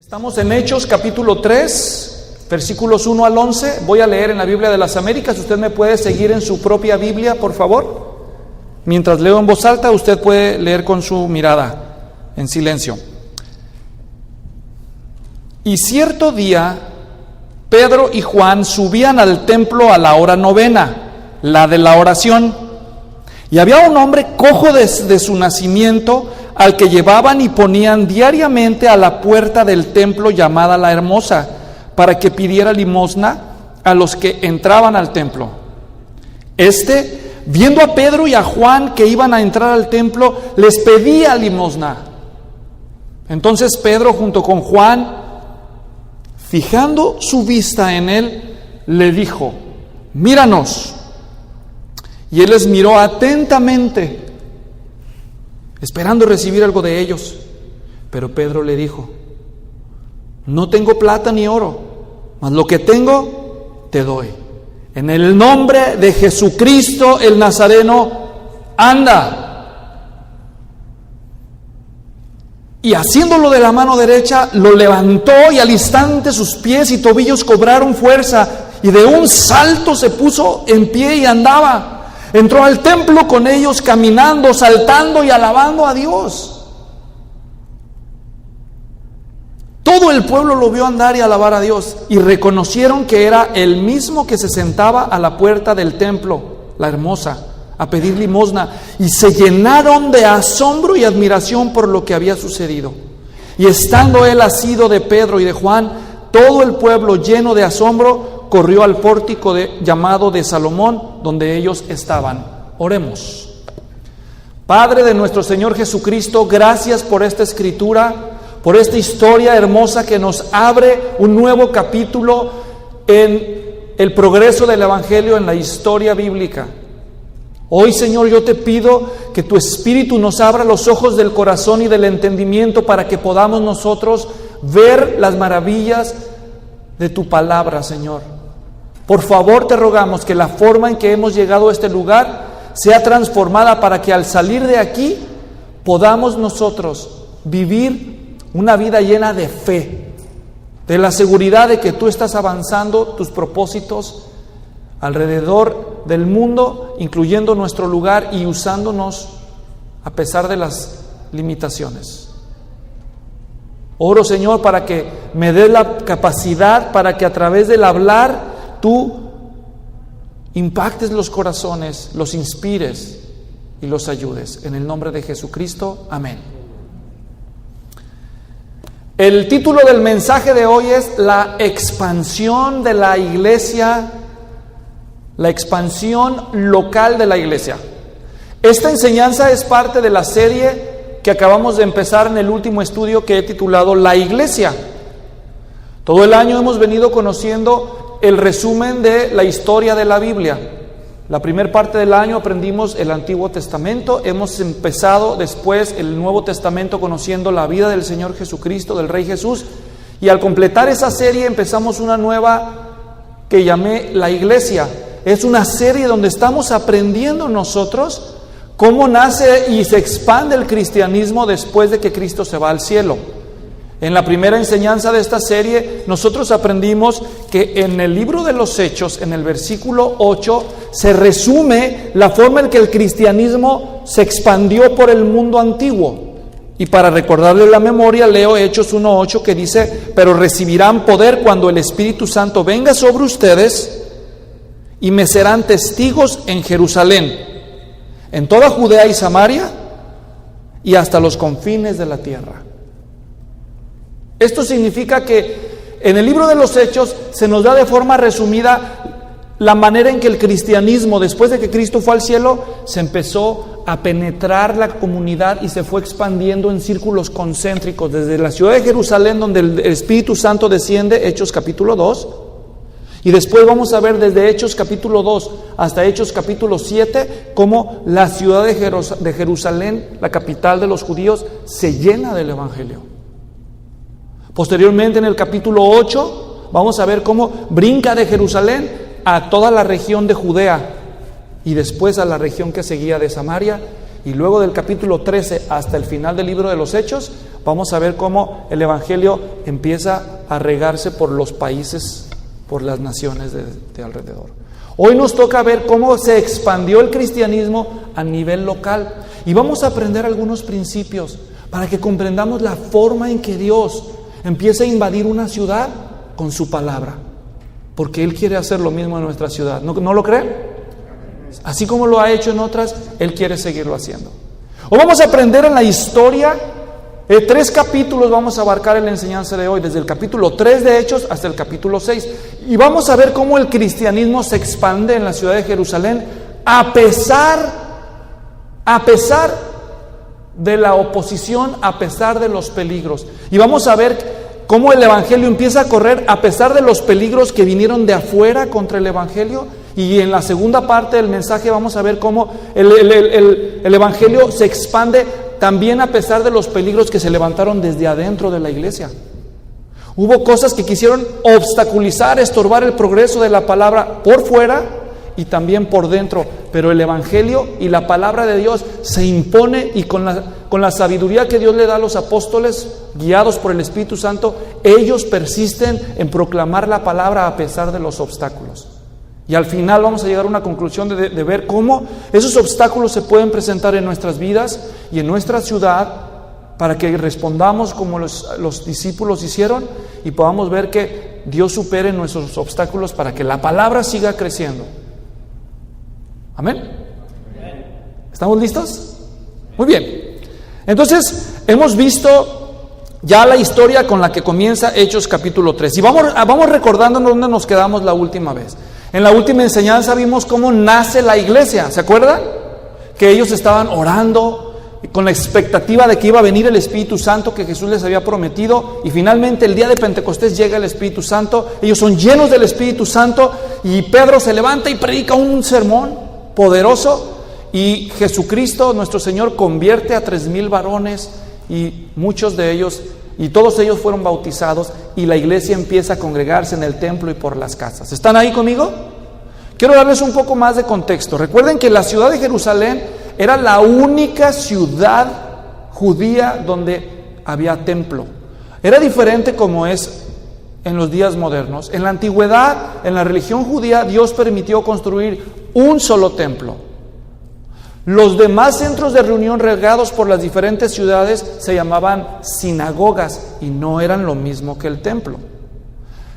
Estamos en Hechos capítulo 3, versículos 1 al 11. Voy a leer en la Biblia de las Américas. Usted me puede seguir en su propia Biblia, por favor. Mientras leo en voz alta, usted puede leer con su mirada, en silencio. Y cierto día, Pedro y Juan subían al templo a la hora novena, la de la oración. Y había un hombre cojo desde su nacimiento, al que llevaban y ponían diariamente a la puerta del templo llamada La Hermosa, para que pidiera limosna a los que entraban al templo. Viendo a Pedro y a Juan que iban a entrar al templo, les pedía limosna. Entonces Pedro, junto con Juan, fijando su vista en él, le dijo: míranos. Y él les miró atentamente, esperando recibir algo de ellos. Pero Pedro le dijo: no tengo plata ni oro, mas lo que tengo te doy. En el nombre de Jesucristo el Nazareno, anda. Y haciéndolo de la mano derecha, lo levantó, y al instante sus pies y tobillos cobraron fuerza, y de un salto se puso en pie y andaba. Entró al templo con ellos, caminando, saltando y alabando a Dios. Todo el pueblo lo vio andar y alabar a Dios, y reconocieron que era el mismo que se sentaba a la puerta del templo, La Hermosa, a pedir limosna, y se llenaron de asombro y admiración por lo que había sucedido. Y estando él asido de Pedro y de Juan, todo el pueblo, lleno de asombro, corrió al pórtico llamado de Salomón, donde ellos estaban. Oremos. Padre de nuestro Señor Jesucristo, gracias por esta escritura, por esta historia hermosa que nos abre un nuevo capítulo en el progreso del Evangelio en la historia bíblica. Hoy, Señor, yo te pido que tu Espíritu nos abra los ojos del corazón y del entendimiento para que podamos nosotros ver las maravillas de tu palabra, Señor. Por favor, te rogamos que la forma en que hemos llegado a este lugar sea transformada para que al salir de aquí podamos nosotros vivir una vida llena de fe, de la seguridad de que tú estás avanzando tus propósitos alrededor del mundo, incluyendo nuestro lugar y usándonos a pesar de las limitaciones. Oro, Señor, para que me des la capacidad para que a través del hablar tú impactes los corazones, los inspires y los ayudes. En el nombre de Jesucristo, amén. El título del mensaje de hoy es la expansión de la iglesia, la expansión local de la iglesia. Esta enseñanza es parte de la serie que acabamos de empezar en el último estudio que he titulado La Iglesia. Todo el año hemos venido conociendo el resumen de la historia de la Biblia. La primera parte del año aprendimos el Antiguo Testamento, hemos empezado después el Nuevo Testamento conociendo la vida del Señor Jesucristo, del Rey Jesús, y al completar esa serie empezamos una nueva que llamé La Iglesia. Es una serie donde estamos aprendiendo nosotros cómo nace y se expande el cristianismo después de que Cristo se va al cielo. En la primera enseñanza de esta serie, nosotros aprendimos que en el libro de los Hechos, en el versículo 8, se resume la forma en que el cristianismo se expandió por el mundo antiguo. Y para recordarle la memoria, leo Hechos 1:8 que dice: pero recibirán poder cuando el Espíritu Santo venga sobre ustedes, y me serán testigos en Jerusalén, en toda Judea y Samaria, y hasta los confines de la tierra. Esto significa que en el libro de los Hechos se nos da de forma resumida la manera en que el cristianismo, después de que Cristo fue al cielo, se empezó a penetrar la comunidad y se fue expandiendo en círculos concéntricos, desde la ciudad de Jerusalén, donde el Espíritu Santo desciende, Hechos capítulo 2, y después vamos a ver desde Hechos capítulo 2 hasta Hechos capítulo 7, cómo la ciudad de Jerusalén, la capital de los judíos, se llena del Evangelio. Posteriormente, en el capítulo 8, vamos a ver cómo brinca de Jerusalén a toda la región de Judea y después a la región que seguía de Samaria, y luego del capítulo 13 hasta el final del libro de los Hechos vamos a ver cómo el Evangelio empieza a regarse por los países, por las naciones de alrededor. Hoy nos toca ver cómo se expandió el cristianismo a nivel local y vamos a aprender algunos principios para que comprendamos la forma en que Dios empieza a invadir una ciudad con su palabra, porque Él quiere hacer lo mismo en nuestra ciudad. ¿No lo creen? Así como lo ha hecho en otras, Él quiere seguirlo haciendo. Hoy vamos a aprender en la historia, 3 capítulos vamos a abarcar en la enseñanza de hoy, desde el capítulo 3 de Hechos hasta el capítulo 6. Y vamos a ver cómo el cristianismo se expande en la ciudad de Jerusalén a pesar de la oposición, a pesar de los peligros. Y vamos a ver cómo el Evangelio empieza a correr a pesar de los peligros que vinieron de afuera contra el Evangelio. Y en la segunda parte del mensaje vamos a ver cómo el Evangelio se expande también a pesar de los peligros que se levantaron desde adentro de la iglesia. Hubo cosas que quisieron obstaculizar, estorbar el progreso de la palabra por fuera y también por dentro, pero el Evangelio y la palabra de Dios se impone, y con la sabiduría que Dios le da a los apóstoles, guiados por el Espíritu Santo, ellos persisten en proclamar la palabra a pesar de los obstáculos. Y al final vamos a llegar a una conclusión de ver cómo esos obstáculos se pueden presentar en nuestras vidas y en nuestra ciudad, para que respondamos como los discípulos hicieron y podamos ver que Dios supere nuestros obstáculos para que la palabra siga creciendo. Amén. ¿Estamos listos? Muy bien. Entonces, hemos visto ya la historia con la que comienza Hechos capítulo 3. Y vamos recordándonos dónde nos quedamos la última vez. En la última enseñanza vimos cómo nace la iglesia. ¿Se acuerdan? Que ellos estaban orando con la expectativa de que iba a venir el Espíritu Santo que Jesús les había prometido, y finalmente el día de Pentecostés llega el Espíritu Santo. Ellos son llenos del Espíritu Santo y Pedro se levanta y predica un sermón poderoso, y Jesucristo, nuestro Señor, convierte a 3,000 varones, y muchos de ellos, y todos ellos fueron bautizados, y la iglesia empieza a congregarse en el templo y por las casas. ¿Están ahí conmigo? Quiero darles un poco más de contexto. Recuerden que la ciudad de Jerusalén era la única ciudad judía donde había templo. Era diferente como es en los días modernos. En la antigüedad, en la religión judía, Dios permitió construir un solo templo. Los demás centros de reunión regados por las diferentes ciudades se llamaban sinagogas y no eran lo mismo que el templo.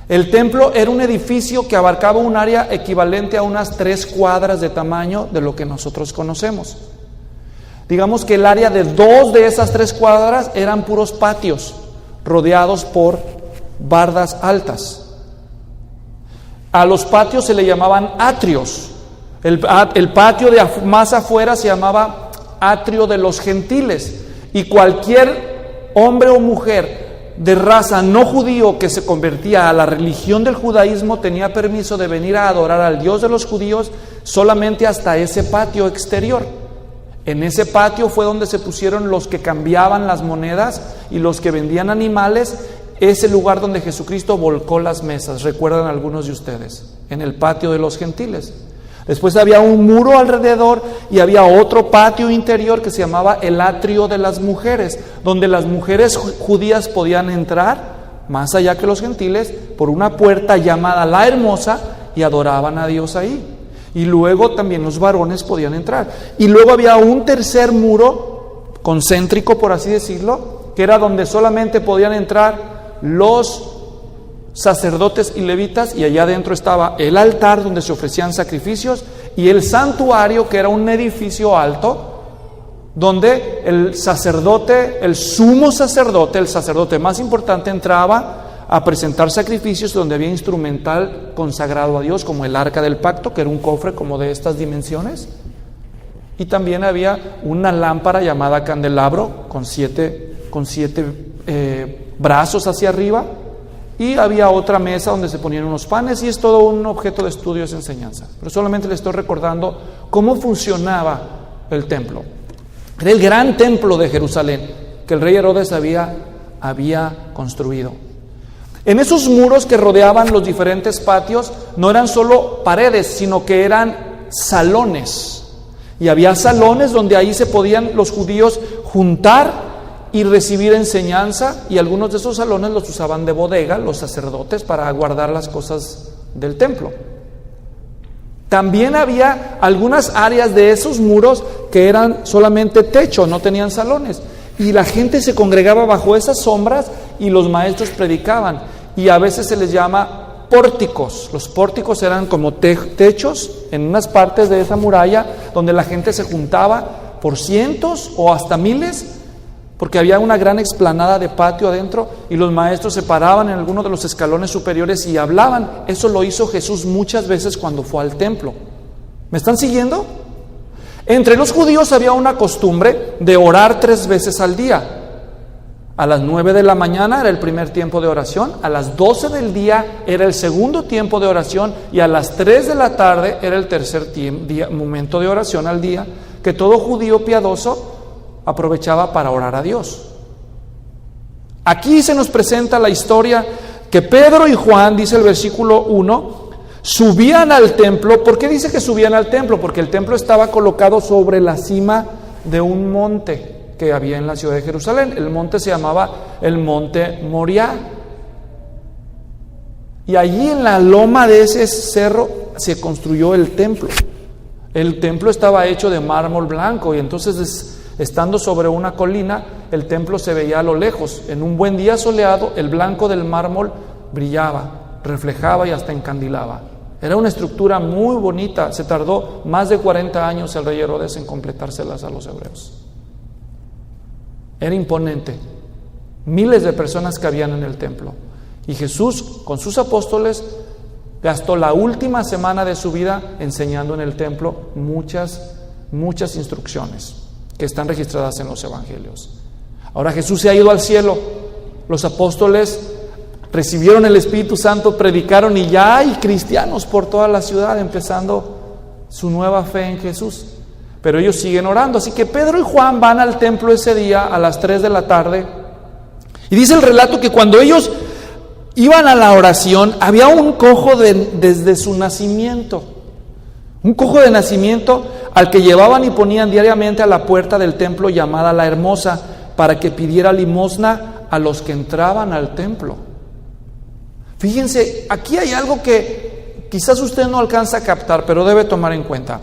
El templo era un edificio que abarcaba un área equivalente a unas 3 cuadras de tamaño de lo que nosotros conocemos. Digamos que el área de 2 de esas 3 cuadras eran puros patios rodeados por bardas altas. A los patios se le llamaban atrios. El patio de más afuera se llamaba atrio de los gentiles, y cualquier hombre o mujer de raza no judío que se convertía a la religión del judaísmo tenía permiso de venir a adorar al Dios de los judíos solamente hasta ese patio exterior. En ese patio fue donde se pusieron los que cambiaban las monedas y los que vendían animales. Ese lugar donde Jesucristo volcó las mesas, recuerdan algunos de ustedes, en el patio de los gentiles. Después había un muro alrededor y había otro patio interior que se llamaba el atrio de las mujeres, donde las mujeres judías podían entrar, más allá que los gentiles, por una puerta llamada la Hermosa, y adoraban a Dios ahí. Y luego también los varones podían entrar. Y luego había un tercer muro concéntrico, por así decirlo, que era donde solamente podían entrar los sacerdotes y levitas, y allá adentro estaba el altar donde se ofrecían sacrificios, y el santuario, que era un edificio alto donde el sacerdote, el sumo sacerdote, el sacerdote más importante, entraba a presentar sacrificios, donde había instrumental consagrado a Dios, como el arca del pacto, que era un cofre como de estas dimensiones, y también había una lámpara llamada candelabro con siete brazos hacia arriba. Y había otra mesa donde se ponían unos panes, y es todo un objeto de estudio, es enseñanza. Pero solamente les estoy recordando cómo funcionaba el templo. Era el gran templo de Jerusalén que el rey Herodes había construido. En esos muros que rodeaban los diferentes patios no eran solo paredes, sino que eran salones. Y había salones donde ahí se podían los judíos juntar y recibir enseñanza, y algunos de esos salones los usaban de bodega los sacerdotes para guardar las cosas del templo. También había algunas áreas de esos muros que eran solamente techo, no tenían salones, y la gente se congregaba bajo esas sombras y los maestros predicaban, y a veces se les llama pórticos. Los pórticos eran como techos en unas partes de esa muralla donde la gente se juntaba por cientos o hasta miles, porque había una gran explanada de patio adentro, y los maestros se paraban en alguno de los escalones superiores y hablaban. Eso lo hizo Jesús muchas veces cuando fue al templo. ¿Me están siguiendo? Entre los judíos había una costumbre de orar 3 veces al día. A las 9 de la mañana era el primer tiempo de oración, a las 12 del día era el segundo tiempo de oración, y a las 3 de la tarde era el tercer momento de oración al día, que todo judío piadoso aprovechaba para orar a Dios. Aquí se nos presenta la historia que Pedro y Juan, dice el versículo 1, subían al templo. ¿Por qué dice que subían al templo? Porque el templo estaba colocado sobre la cima de un monte que había en la ciudad de Jerusalén. El monte se llamaba el monte Moriah. Y allí en la loma de ese cerro se construyó el templo. El templo estaba hecho de mármol blanco, y entonces estando sobre una colina, el templo se veía a lo lejos. En un buen día soleado, el blanco del mármol brillaba, reflejaba y hasta encandilaba. Era una estructura muy bonita. Se tardó más de 40 años el rey Herodes en completárselas a los hebreos. Era imponente. Miles de personas cabían en el templo. Y Jesús, con sus apóstoles, gastó la última semana de su vida enseñando en el templo muchas instrucciones que están registradas en los evangelios. Ahora Jesús se ha ido al cielo. Los apóstoles recibieron el Espíritu Santo, predicaron, y ya hay cristianos por toda la ciudad empezando su nueva fe en Jesús. Pero ellos siguen orando. Así que Pedro y Juan van al templo ese día a las 3 de la tarde. Y dice el relato que cuando ellos iban a la oración, había un cojo desde su nacimiento. Un cojo de nacimiento al que llevaban y ponían diariamente a la puerta del templo llamada La Hermosa, para que pidiera limosna a los que entraban al templo. Fíjense, aquí hay algo que quizás usted no alcanza a captar, pero debe tomar en cuenta.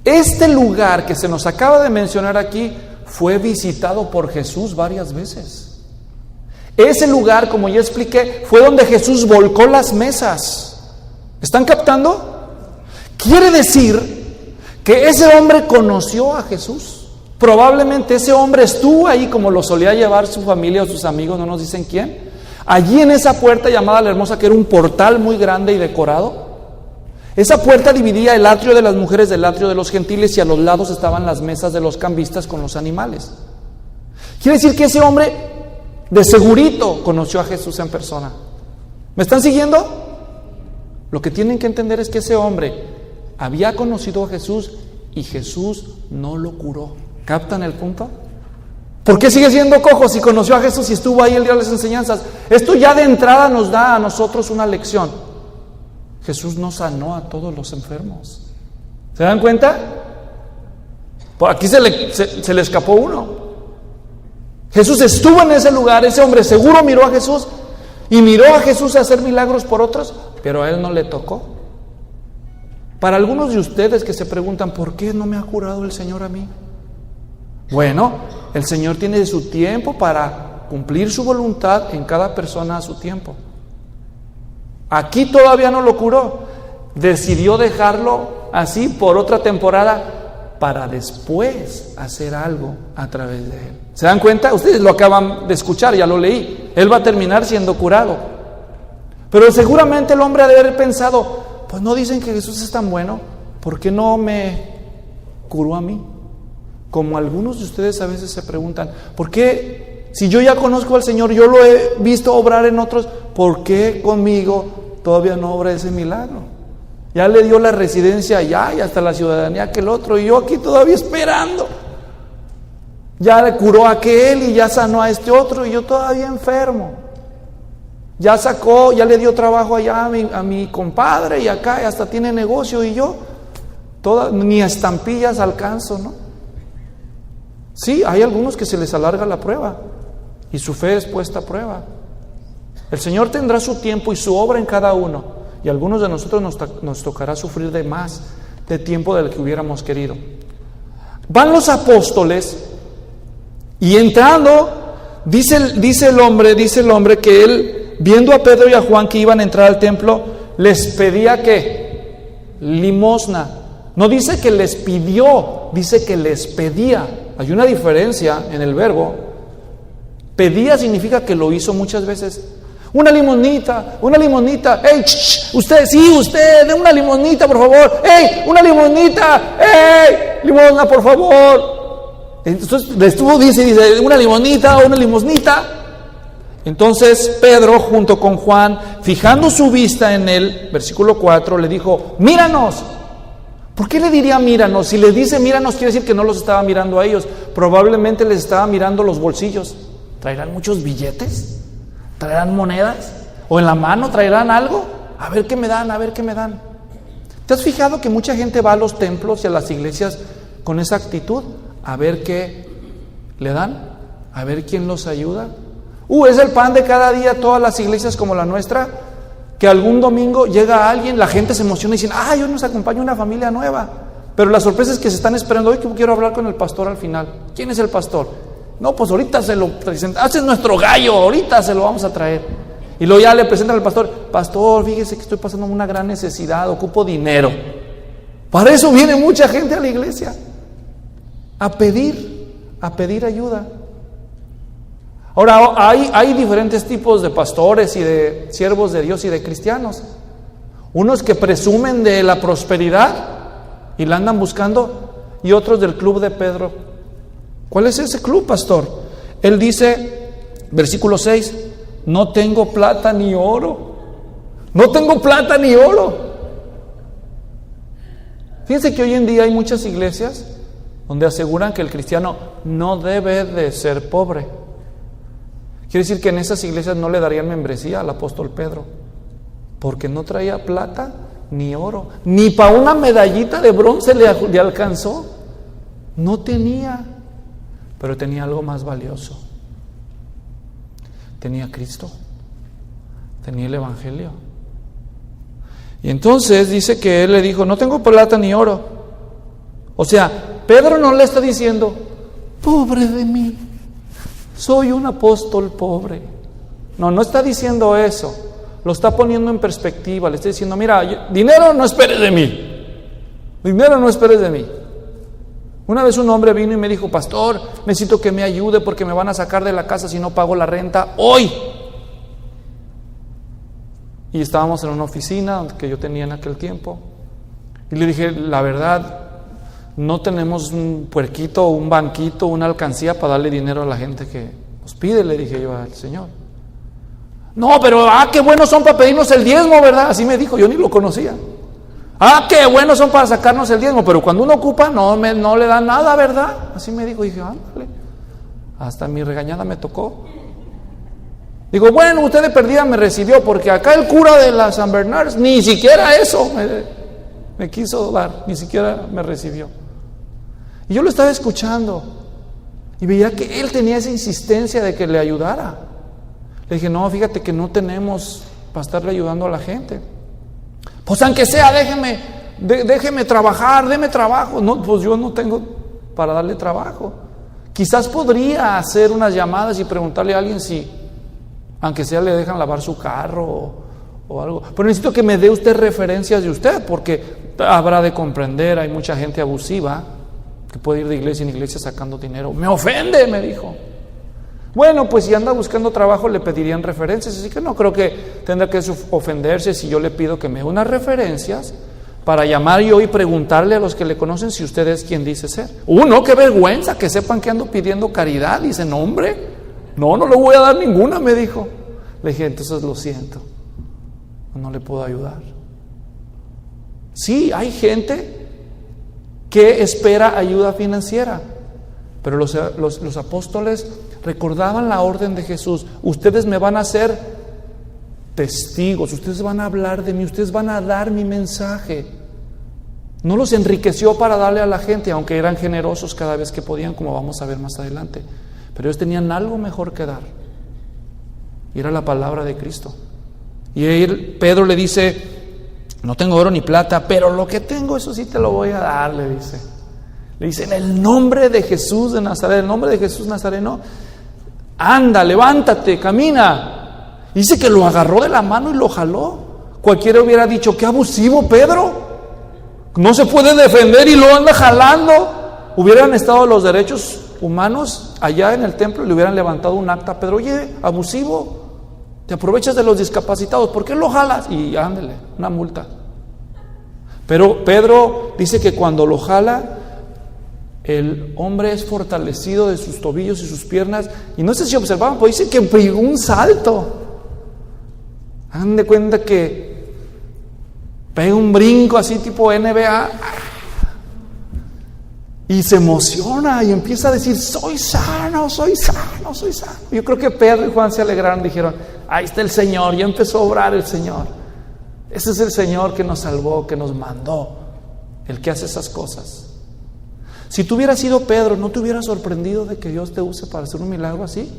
Este lugar que se nos acaba de mencionar aquí fue visitado por Jesús varias veces. Ese lugar, como ya expliqué, fue donde Jesús volcó las mesas. ¿Están captando? Quiere decir que ese hombre conoció a Jesús. Probablemente ese hombre estuvo ahí, como lo solía llevar su familia o sus amigos, no nos dicen quién. Allí en esa puerta llamada La Hermosa, que era un portal muy grande y decorado. Esa puerta dividía el atrio de las mujeres del atrio de los gentiles, y a los lados estaban las mesas de los cambistas con los animales. Quiere decir que ese hombre de segurito conoció a Jesús en persona. ¿Me están siguiendo? Lo que tienen que entender es que ese hombre había conocido a Jesús y Jesús no lo curó. ¿Captan el punto? ¿Por qué sigue siendo cojo si conoció a Jesús y estuvo ahí el día de las enseñanzas? Esto ya de entrada nos da a nosotros una lección. Jesús no sanó a todos los enfermos. ¿Se dan cuenta? Por aquí se le escapó uno. Jesús estuvo en ese lugar. Ese hombre seguro miró a Jesús y miró a Jesús hacer milagros por otros, pero a él no le tocó. Para algunos de ustedes que se preguntan, ¿por qué no me ha curado el Señor a mí? Bueno, el Señor tiene su tiempo para cumplir su voluntad en cada persona a su tiempo. Aquí todavía no lo curó. Decidió dejarlo así por otra temporada para después hacer algo a través de él. ¿Se dan cuenta? Ustedes lo acaban de escuchar, ya lo leí. Él va a terminar siendo curado. Pero seguramente el hombre ha de haber pensado, pues no dicen que Jesús es tan bueno, ¿por qué no me curó a mí? Como algunos de ustedes a veces se preguntan, ¿por qué si yo ya conozco al Señor, yo lo he visto obrar en otros, ¿por qué conmigo todavía no obra ese milagro? Ya le dio la residencia allá y hasta la ciudadanía a aquel otro, y yo aquí todavía esperando. Ya le curó a aquel y ya sanó a este otro, y yo todavía enfermo. Ya sacó, ya le dio trabajo allá a mi compadre, y acá y hasta tiene negocio, y yo ni estampillas alcanzo, ¿no? Sí, hay algunos que se les alarga la prueba y su fe es puesta a prueba. El Señor tendrá su tiempo y su obra en cada uno, y a algunos de nosotros nos tocará sufrir de más de tiempo del que hubiéramos querido. Van los apóstoles y entrando, dice el hombre que él, viendo a Pedro y a Juan que iban a entrar al templo, les pedía ¿qué? Limosna. No dice que les pidió, dice que les pedía. Hay una diferencia en el verbo. Pedía significa que lo hizo muchas veces. Una limonita. ¡Ey, usted, dé una limonita, por favor! ¡Ey, una limonita! ¡Ey, limosna, por favor! Entonces, dice, una limonita o una limosnita. Entonces, Pedro, junto con Juan, fijando su vista en él, versículo 4, le dijo, ¡míranos! ¿Por qué le diría míranos? Si les dice míranos, quiere decir que no los estaba mirando a ellos. Probablemente les estaba mirando los bolsillos. ¿Traerán muchos billetes? ¿Traerán monedas? ¿O en la mano traerán algo? A ver qué me dan. ¿Te has fijado que mucha gente va a los templos y a las iglesias con esa actitud? A ver qué le dan, a ver quién los ayuda. Es el pan de cada día, todas las iglesias como la nuestra, que algún domingo llega alguien, la gente se emociona y dicen, hoy nos acompaña una familia nueva. Pero la sorpresa es que se están esperando, hoy quiero hablar con el pastor al final. ¿Quién es el pastor? No, pues ahorita se lo presenta, es nuestro gallo, ahorita se lo vamos a traer. Y luego ya le presentan al pastor, pastor, fíjese que estoy pasando una gran necesidad, ocupo dinero. Para eso viene mucha gente a la iglesia, a pedir ayuda. Ahora, hay diferentes tipos de pastores y de siervos de Dios y de cristianos. Unos que presumen de la prosperidad y la andan buscando, y otros del club de Pedro. ¿Cuál es ese club, pastor? Él dice, versículo 6, no tengo plata ni oro. No tengo plata ni oro. Fíjense que hoy en día hay muchas iglesias donde aseguran que el cristiano no debe de ser pobre. Quiere decir que en esas iglesias no le darían membresía al apóstol Pedro, porque no traía plata ni oro, ni para una medallita de bronce le alcanzó. No tenía, pero tenía algo más valioso. Tenía a Cristo, tenía el Evangelio. Y entonces dice que él le dijo, no tengo plata ni oro. O sea, Pedro no le está diciendo, pobre de mí, soy un apóstol pobre. No está diciendo eso. Lo está poniendo en perspectiva. Le está diciendo, mira, dinero no esperes de mí. Dinero no esperes de mí. Una vez un hombre vino y me dijo, pastor, necesito que me ayude porque me van a sacar de la casa si no pago la renta hoy. Y estábamos en una oficina que yo tenía en aquel tiempo. Y le dije, la verdad, no tenemos un puerquito, un banquito, una alcancía para darle dinero a la gente que nos pide, le dije yo al Señor. No, pero qué buenos son para pedirnos el diezmo, ¿verdad? Así me dijo, yo ni lo conocía. Qué buenos son para sacarnos el diezmo, pero cuando uno ocupa no le dan nada, ¿verdad? Así me dijo, y dije, ándale. Hasta mi regañada me tocó. Digo, bueno, usted de perdida me recibió, porque acá el cura de la San Bernards ni siquiera eso me quiso dar, ni siquiera me recibió. Y yo lo estaba escuchando y veía que él tenía esa insistencia de que le ayudara. Le dije, no, fíjate que no tenemos para estarle ayudando a la gente. Pues aunque sea, déjeme trabajar, deme trabajo. No, pues yo no tengo para darle trabajo. Quizás podría hacer unas llamadas y preguntarle a alguien si, aunque sea, le dejan lavar su carro o algo. Pero necesito que me dé usted referencias de usted, porque habrá de comprender, hay mucha gente abusiva que puede ir de iglesia en iglesia sacando dinero. Me ofende, me dijo. Bueno, pues si anda buscando trabajo le pedirían referencias, así que no creo que tendrá que ofenderse si yo le pido que me dé unas referencias para llamar yo y preguntarle a los que le conocen si usted es quien dice ser. No, qué vergüenza, que sepan que ando pidiendo caridad. Dice, no, hombre, no le voy a dar ninguna, me dijo. Le dije, entonces lo siento, no le puedo ayudar. Sí, hay gente que espera ayuda financiera, pero los apóstoles recordaban la orden de Jesús. Ustedes me van a ser testigos, ustedes van a hablar de mí, ustedes van a dar mi mensaje. No los enriqueció para darle a la gente, aunque eran generosos cada vez que podían, como vamos a ver más adelante. Pero ellos tenían algo mejor que dar, y era la palabra de Cristo. Y Pedro le dice: no tengo oro ni plata, pero lo que tengo, eso sí te lo voy a dar, le dice. Le dice: en el nombre de Jesús de Nazaret, el nombre de Jesús Nazareno, anda, levántate, camina. Dice que lo agarró de la mano y lo jaló. Cualquiera hubiera dicho: qué abusivo, Pedro, no se puede defender y lo anda jalando. Hubieran estado los derechos humanos allá en el templo y le hubieran levantado un acta a Pedro: oye, abusivo, te aprovechas de los discapacitados, ¿por qué lo jalas? Y ándele, una multa. Pero Pedro dice que cuando lo jala, el hombre es fortalecido de sus tobillos y sus piernas. Y no sé si observaban, pues dice que pegó un salto. Hagan de cuenta que pega un brinco así tipo NBA y se emociona y empieza a decir: soy sano, soy sano, soy sano. Yo creo que Pedro y Juan se alegraron, dijeron: ahí está el Señor, ya empezó a obrar el Señor. Ese es el Señor que nos salvó, que nos mandó, el que hace esas cosas. Si tú hubieras sido Pedro, ¿no te hubieras sorprendido de que Dios te use para hacer un milagro así?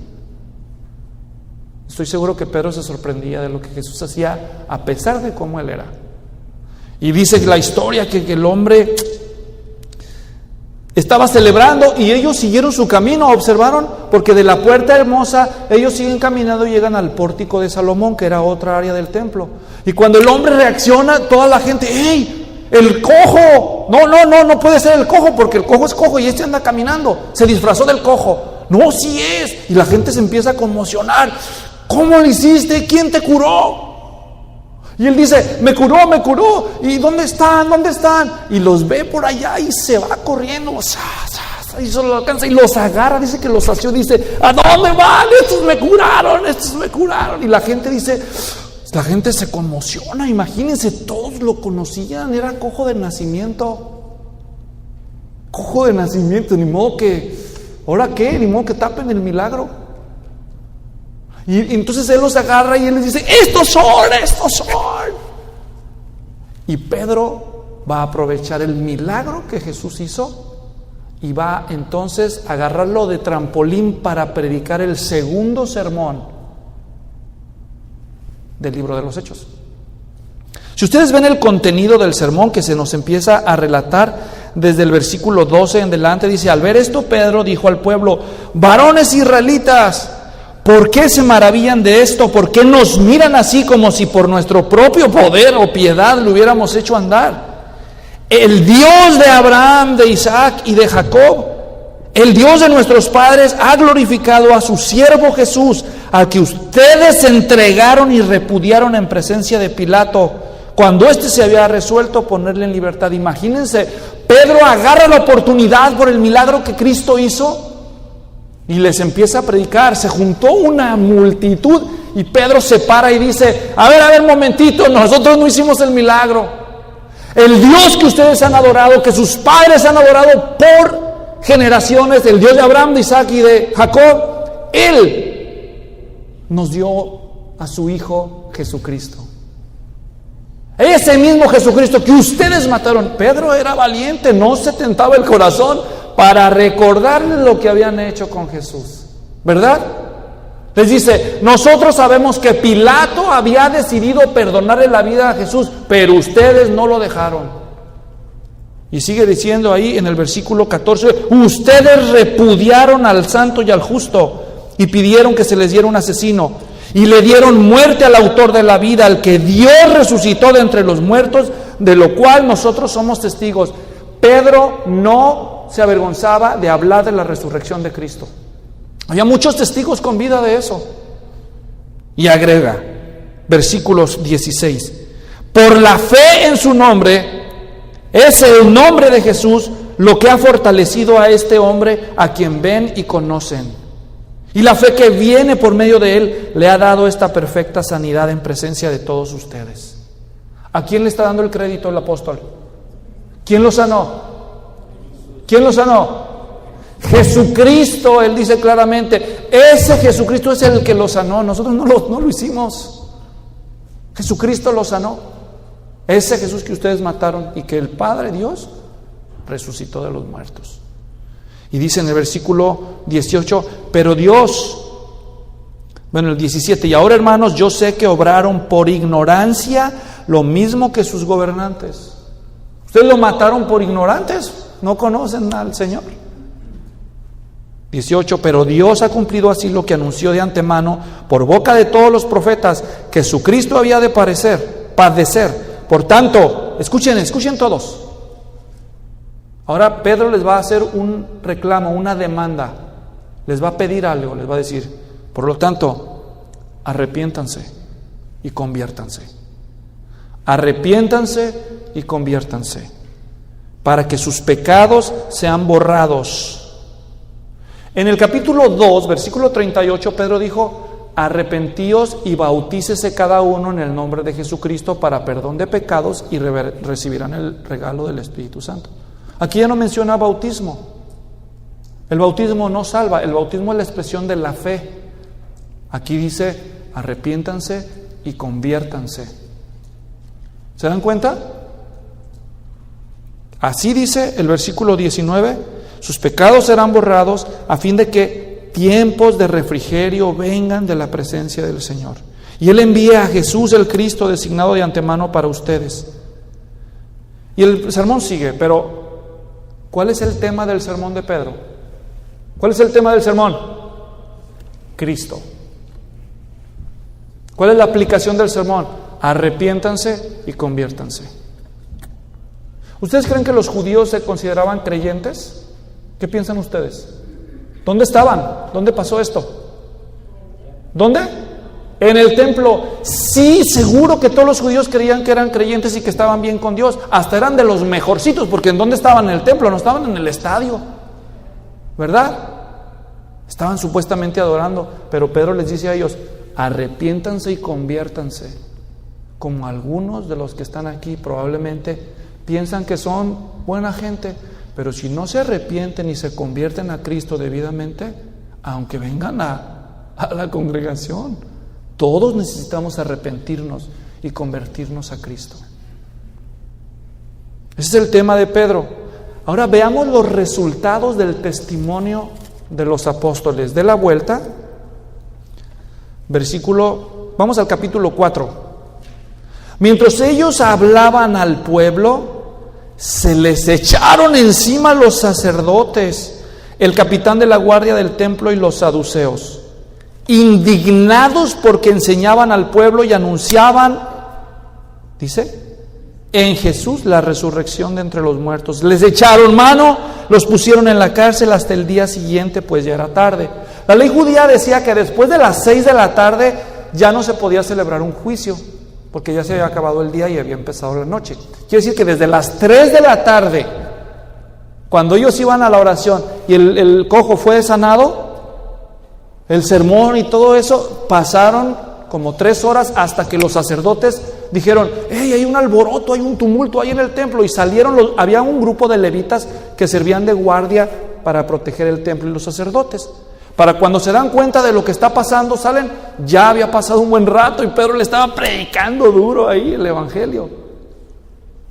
Estoy seguro que Pedro se sorprendía de lo que Jesús hacía, a pesar de cómo él era. Y dice la historia que el hombre estaba celebrando y ellos siguieron su camino. Observaron, porque de la puerta hermosa ellos siguen caminando y llegan al pórtico de Salomón, que era otra área del templo. Y cuando el hombre reacciona, toda la gente: ¡hey! ¡El cojo! No puede ser el cojo, porque el cojo es cojo y este anda caminando. Se disfrazó del cojo. No, sí es. Y la gente se empieza a conmocionar. ¿Cómo lo hiciste? ¿Quién te curó? Y él dice: me curó. ¿Y dónde están? Y los ve por allá y se va corriendo. Y solo lo alcanza y los agarra. Dice que los asió. Dice: ¿a dónde van? Estos me curaron. Y la gente dice... La gente se conmociona. Imagínense, todos lo conocían. Era cojo de nacimiento. Ni modo que... ¿ahora qué? Ni modo que tapen el milagro. Y entonces él los agarra y él les dice: estos son. Y Pedro va a aprovechar el milagro que Jesús hizo y va entonces a agarrarlo de trampolín para predicar el segundo sermón del libro de los Hechos. Si ustedes ven el contenido del sermón que se nos empieza a relatar desde el versículo 12 en delante, dice: al ver esto, Pedro dijo al pueblo: varones israelitas, ¿por qué se maravillan de esto? ¿Por qué nos miran así, como si por nuestro propio poder o piedad lo hubiéramos hecho andar? El Dios de Abraham, de Isaac y de Jacob, el Dios de nuestros padres, ha glorificado a su siervo Jesús, al que ustedes entregaron y repudiaron en presencia de Pilato, cuando éste se había resuelto ponerle en libertad. Imagínense, Pedro agarra la oportunidad por el milagro que Cristo hizo y les empieza a predicar. Se juntó una multitud y Pedro se para y dice: a ver, momentito, nosotros no hicimos el milagro. El Dios que ustedes han adorado, que sus padres han adorado por generaciones, el Dios de Abraham, de Isaac y de Jacob, Él nos dio a su Hijo Jesucristo. Ese mismo Jesucristo que ustedes mataron. Pedro era valiente, no se tentaba el corazón para recordarles lo que habían hecho con Jesús, ¿verdad? Les dice: nosotros sabemos que Pilato había decidido perdonarle la vida a Jesús, pero ustedes no lo dejaron. Y sigue diciendo ahí en el versículo 14: ustedes repudiaron al santo y al justo y pidieron que se les diera un asesino, y le dieron muerte al autor de la vida, al que Dios resucitó de entre los muertos, de lo cual nosotros somos testigos. Pedro no se avergonzaba de hablar de la resurrección de Cristo. Había muchos testigos con vida de eso. Y agrega, versículos 16: por la fe en su nombre, es el nombre de Jesús lo que ha fortalecido a este hombre, a quien ven y conocen. Y la fe que viene por medio de él le ha dado esta perfecta sanidad en presencia de todos ustedes. ¿A quién le está dando el crédito el apóstol? ¿Quién lo sanó? Jesucristo. Él dice claramente: ese Jesucristo es el que lo sanó. Nosotros no lo hicimos. Jesucristo lo sanó. Ese Jesús que ustedes mataron y que el Padre Dios resucitó de los muertos. Y dice en el versículo 18, pero Dios, bueno, el 17, y ahora hermanos, yo sé que obraron por ignorancia lo mismo que sus gobernantes. Ustedes lo mataron por ignorantes, no conocen al Señor. 18, pero Dios ha cumplido así lo que anunció de antemano por boca de todos los profetas, que su Cristo había de padecer. Por tanto, escuchen todos. Ahora Pedro les va a hacer un reclamo, una demanda. Les va a pedir algo, les va a decir, por lo tanto, arrepiéntanse y conviértanse. Arrepiéntanse y conviértanse, para que sus pecados sean borrados. En el capítulo 2, versículo 38, Pedro dijo, arrepentíos y bautícese cada uno en el nombre de Jesucristo para perdón de pecados y recibirán el regalo del Espíritu Santo. Aquí ya no menciona bautismo. El bautismo no salva, el bautismo es la expresión de la fe. Aquí dice, arrepiéntanse y conviértanse. ¿Se dan cuenta? Así dice el versículo 19, sus pecados serán borrados a fin de que tiempos de refrigerio vengan de la presencia del Señor. Y Él envía a Jesús el Cristo designado de antemano para ustedes. Y el sermón sigue, pero ¿cuál es el tema del sermón de Pedro? ¿Cuál es el tema del sermón? Cristo. ¿Cuál es la aplicación del sermón? Arrepiéntanse y conviértanse. ¿Ustedes creen que los judíos se consideraban creyentes? ¿Qué piensan ustedes? ¿Dónde estaban? ¿Dónde pasó esto? ¿Dónde? En el templo. Sí, seguro que todos los judíos creían que eran creyentes y que estaban bien con Dios. Hasta eran de los mejorcitos, porque ¿en dónde estaban? En el templo, no estaban en el estadio, ¿verdad? Estaban supuestamente adorando, pero Pedro les dice a ellos, arrepiéntanse y conviértanse. Como algunos de los que están aquí probablemente piensan que son buena gente, pero si no se arrepienten y se convierten a Cristo debidamente, aunque vengan a la congregación, todos necesitamos arrepentirnos y convertirnos a Cristo. Ese es el tema de Pedro. Ahora veamos los resultados del testimonio de los apóstoles. De la vuelta, vamos al capítulo 4. Mientras ellos hablaban al pueblo, se les echaron encima los sacerdotes, el capitán de la guardia del templo y los saduceos, indignados porque enseñaban al pueblo y anunciaban, dice, en Jesús la resurrección de entre los muertos. Les echaron mano, los pusieron en la cárcel hasta el día siguiente, pues ya era tarde. La ley judía decía que después de las 6 de la tarde ya no se podía celebrar un juicio, porque ya se había acabado el día y había empezado la noche. Quiere decir que desde las 3 de la tarde, cuando ellos iban a la oración y el cojo fue sanado, el sermón y todo eso, pasaron como 3 horas hasta que los sacerdotes dijeron, hey, hay un alboroto, hay un tumulto ahí en el templo, y salieron, había un grupo de levitas que servían de guardia para proteger el templo y los sacerdotes. Para cuando se dan cuenta de lo que está pasando, salen, ya había pasado un buen rato y Pedro le estaba predicando duro ahí el evangelio.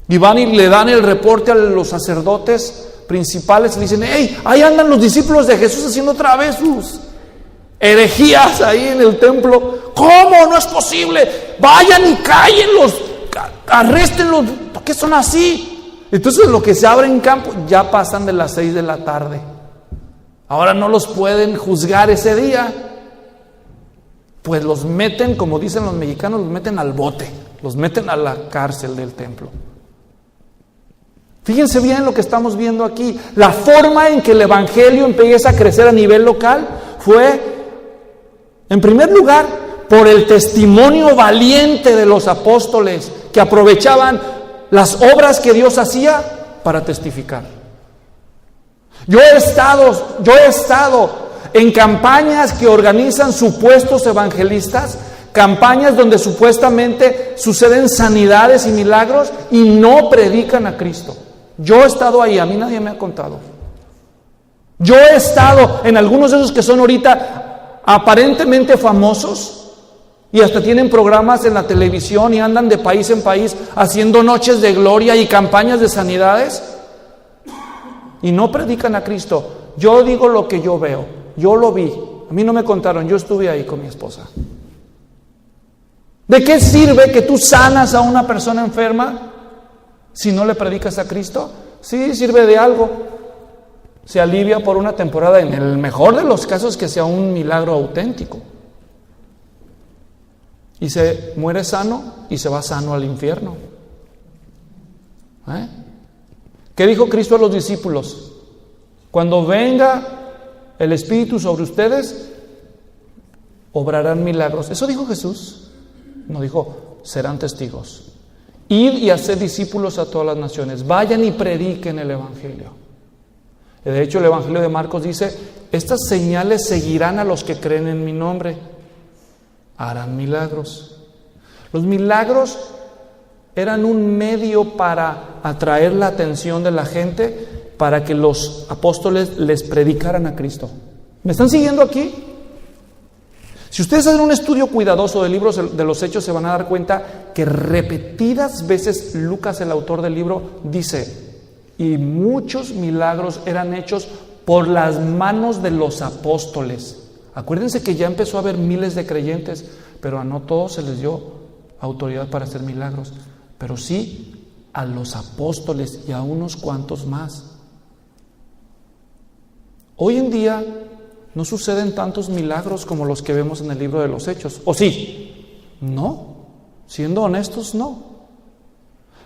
Y van y le dan el reporte a los sacerdotes principales y le dicen, hey, ahí andan los discípulos de Jesús haciendo otra vez sus herejías ahí en el templo. ¿Cómo? No es posible. Vayan y cállenlos, arréstenlos, ¿por qué son así? Entonces lo que se abre en campo, ya pasan de las 6 de la tarde. Ahora no los pueden juzgar ese día, pues los meten, como dicen los mexicanos, los meten al bote, los meten a la cárcel del templo. Fíjense bien lo que estamos viendo aquí. La forma en que el evangelio empieza a crecer a nivel local fue, en primer lugar, por el testimonio valiente de los apóstoles que aprovechaban las obras que Dios hacía para testificar. Yo he estado en campañas que organizan supuestos evangelistas, campañas donde supuestamente suceden sanidades y milagros y no predican a Cristo. Yo he estado ahí, a mí nadie me ha contado. Yo he estado en algunos de esos que son ahorita aparentemente famosos Y hasta tienen programas en la televisión y andan de país en país haciendo noches de gloria y campañas de sanidades. Y no predican a Cristo. Yo digo lo que yo veo. Yo lo vi. A mí no me contaron. Yo estuve ahí con mi esposa. ¿De qué sirve que tú sanas a una persona enferma si no le predicas a Cristo? Sí, sirve de algo. Se alivia por una temporada. En el mejor de los casos, que sea un milagro auténtico. Y se muere sano y se va sano al infierno. ¿Qué dijo Cristo a los discípulos? Cuando venga el Espíritu sobre ustedes, obrarán milagros. ¿Eso dijo Jesús? No, dijo, serán testigos. Id y haced discípulos a todas las naciones. Vayan y prediquen el Evangelio. De hecho, el Evangelio de Marcos dice, estas señales seguirán a los que creen en mi nombre. Harán milagros. Los milagros eran un medio para atraer la atención de la gente, para que los apóstoles les predicaran a Cristo. ¿Me están siguiendo aquí? Si ustedes hacen un estudio cuidadoso de libros de los Hechos, se van a dar cuenta que repetidas veces Lucas, el autor del libro, dice, y muchos milagros eran hechos por las manos de los apóstoles. Acuérdense que ya empezó a haber miles de creyentes, pero a no todos se les dio autoridad para hacer milagros, pero sí a los apóstoles y a unos cuantos más. Hoy en día no suceden tantos milagros como los que vemos en el libro de los Hechos. ¿O sí? No. Siendo honestos, no.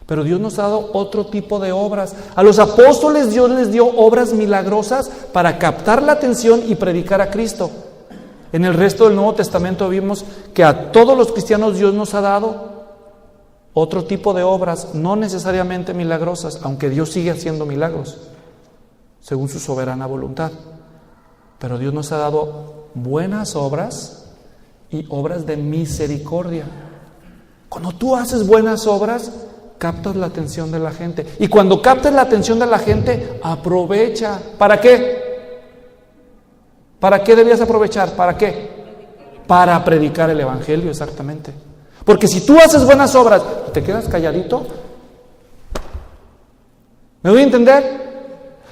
Pero Dios nos ha dado otro tipo de obras. A los apóstoles Dios les dio obras milagrosas para captar la atención y predicar a Cristo. En el resto del Nuevo Testamento vimos que a todos los cristianos Dios nos ha dado otro tipo de obras, no necesariamente milagrosas, aunque Dios sigue haciendo milagros, según su soberana voluntad. Pero Dios nos ha dado buenas obras y obras de misericordia. Cuando tú haces buenas obras, captas la atención de la gente. Y cuando captes la atención de la gente, aprovecha. ¿Para qué? ¿Para qué debías aprovechar? ¿Para qué? Para predicar el Evangelio, exactamente. Porque si tú haces buenas obras y te quedas calladito, ¿me voy a entender?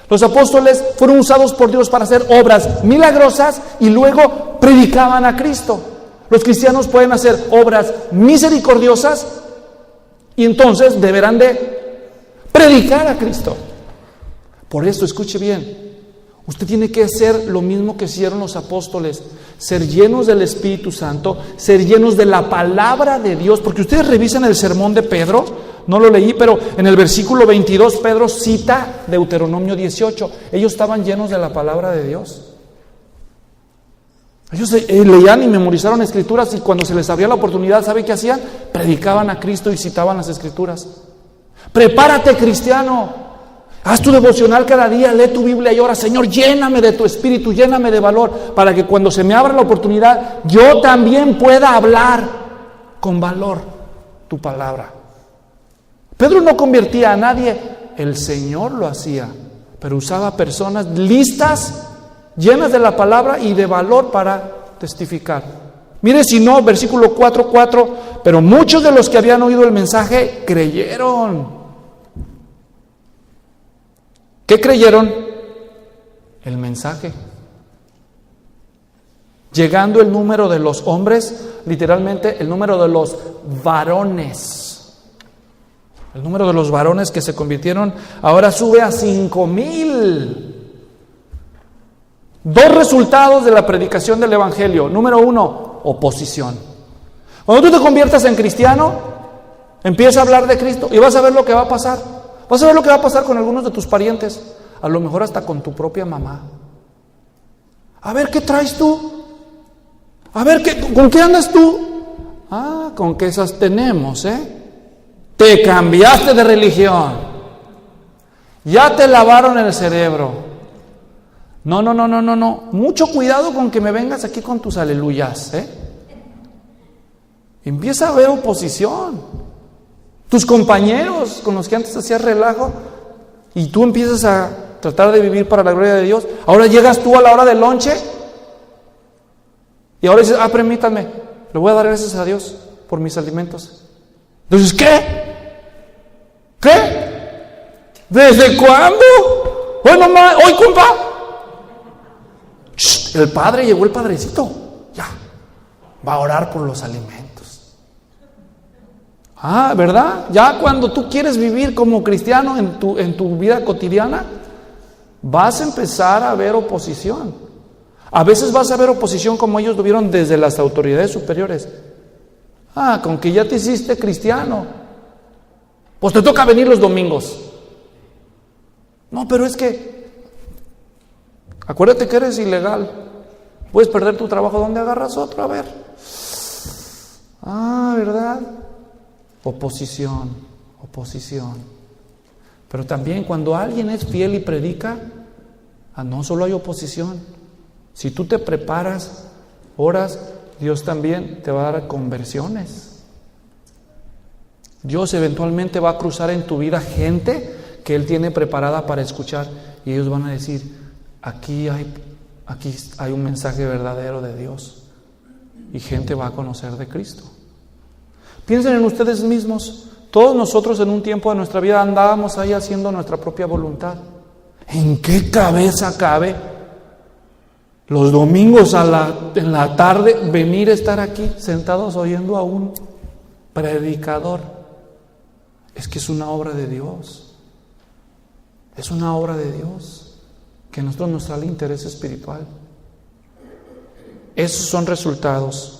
Los apóstoles fueron usados por Dios para hacer obras milagrosas y luego predicaban a Cristo. Los cristianos pueden hacer obras misericordiosas y entonces deberán de predicar a Cristo. Por eso, escuche bien, usted tiene que hacer lo mismo que hicieron los apóstoles, ser llenos del Espíritu Santo, ser llenos de la palabra de Dios, porque ustedes revisan el sermón de Pedro, no lo leí, pero en el versículo 22 Pedro cita Deuteronomio 18, ellos estaban llenos de la palabra de Dios. Ellos leían y memorizaron escrituras y cuando se les abría la oportunidad, ¿sabe qué hacían? Predicaban a Cristo y citaban las escrituras. Prepárate, cristiano. Haz tu devocional cada día, lee tu Biblia y ora, Señor, lléname de tu espíritu, lléname de valor, para que cuando se me abra la oportunidad, yo también pueda hablar con valor tu palabra. Pedro no convertía a nadie, el Señor lo hacía, pero usaba personas listas, llenas de la palabra y de valor para testificar. Mire, si no, versículo 4:4, pero muchos de los que habían oído el mensaje creyeron. ¿Qué creyeron? El mensaje. Llegando el número de los hombres, literalmente el número de los varones. El número de los varones que se convirtieron ahora sube a 5,000. Dos resultados de la predicación del Evangelio. Número 1, oposición. Cuando tú te conviertas en cristiano, empieza a hablar de Cristo y vas a ver lo que va a pasar. Vas a ver lo que va a pasar con algunos de tus parientes, a lo mejor hasta con tu propia mamá. A ver, ¿qué traes tú? A ver, ¿con qué andas tú? Ah, con que esas tenemos, Te cambiaste de religión. Ya te lavaron el cerebro. No. Mucho cuidado con que me vengas aquí con tus aleluyas, Empieza a haber oposición. Tus compañeros con los que antes hacías relajo y tú empiezas a tratar de vivir para la gloria de Dios. Ahora llegas tú a la hora del lonche y ahora dices, permítanme, le voy a dar gracias a Dios por mis alimentos. Entonces, ¿qué? ¿Desde cuándo? Hoy, compa. El padre, llegó el padrecito. Ya, va a orar por los alimentos. ¿Verdad? Ya cuando tú quieres vivir como cristiano en tu vida cotidiana, vas a empezar a ver oposición. A veces vas a ver oposición como ellos lo vieron desde las autoridades superiores. Con que ya te hiciste cristiano, pues te toca venir los domingos. No, pero es que acuérdate que eres ilegal. Puedes perder tu trabajo. ¿Dónde agarras otro? A ver. ¿Verdad? Oposición. Pero también cuando alguien es fiel y predica, no solo hay oposición. Si tú te preparas, oras, Dios también te va a dar conversiones. Dios eventualmente va a cruzar en tu vida gente que Él tiene preparada para escuchar, y ellos van a decir: aquí hay un mensaje verdadero de Dios, y gente va a conocer de Cristo. Piensen en ustedes mismos. Todos nosotros en un tiempo de nuestra vida andábamos ahí haciendo nuestra propia voluntad. ¿En qué cabeza cabe los domingos en la tarde venir a estar aquí sentados oyendo a un predicador? Es que es una obra de Dios. Es una obra de Dios que a nosotros nos sale interés espiritual. Esos son resultados.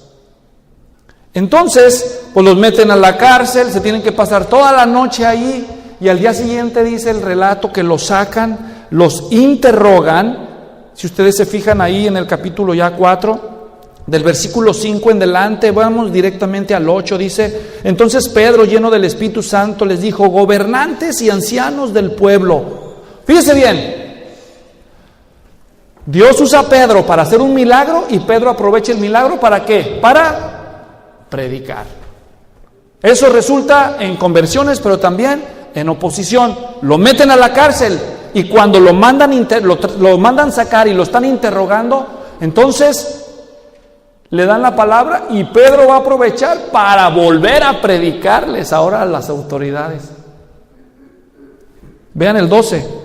Entonces, pues los meten a la cárcel, se tienen que pasar toda la noche ahí, y al día siguiente dice el relato que los sacan, los interrogan. Si ustedes se fijan ahí en el capítulo ya 4, del versículo 5 en delante, vamos directamente al 8, dice: entonces Pedro, lleno del Espíritu Santo, les dijo: gobernantes y ancianos del pueblo. Fíjese bien, Dios usa a Pedro para hacer un milagro, y Pedro aprovecha el milagro ¿para qué? Para predicar. Eso resulta en conversiones, pero también en oposición. Lo meten a la cárcel, y cuando lo mandan sacar y lo están interrogando, entonces le dan la palabra, y Pedro va a aprovechar para volver a predicarles ahora a las autoridades. Vean el 12.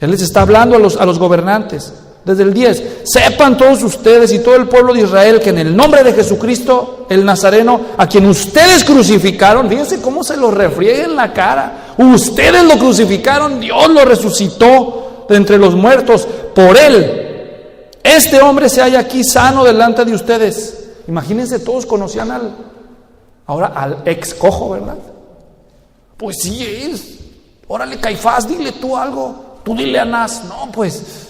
Él les está hablando a los gobernantes. Desde el 10, sepan todos ustedes y todo el pueblo de Israel que en el nombre de Jesucristo, el Nazareno, a quien ustedes crucificaron, fíjense cómo se lo refriega en la cara. Ustedes lo crucificaron, Dios lo resucitó de entre los muertos. Por Él, este hombre se halla aquí sano delante de ustedes. Imagínense, todos conocían al ex cojo, ¿verdad? Pues sí es. Órale, Caifás, dile tú algo. Tú dile a Anás. No, pues.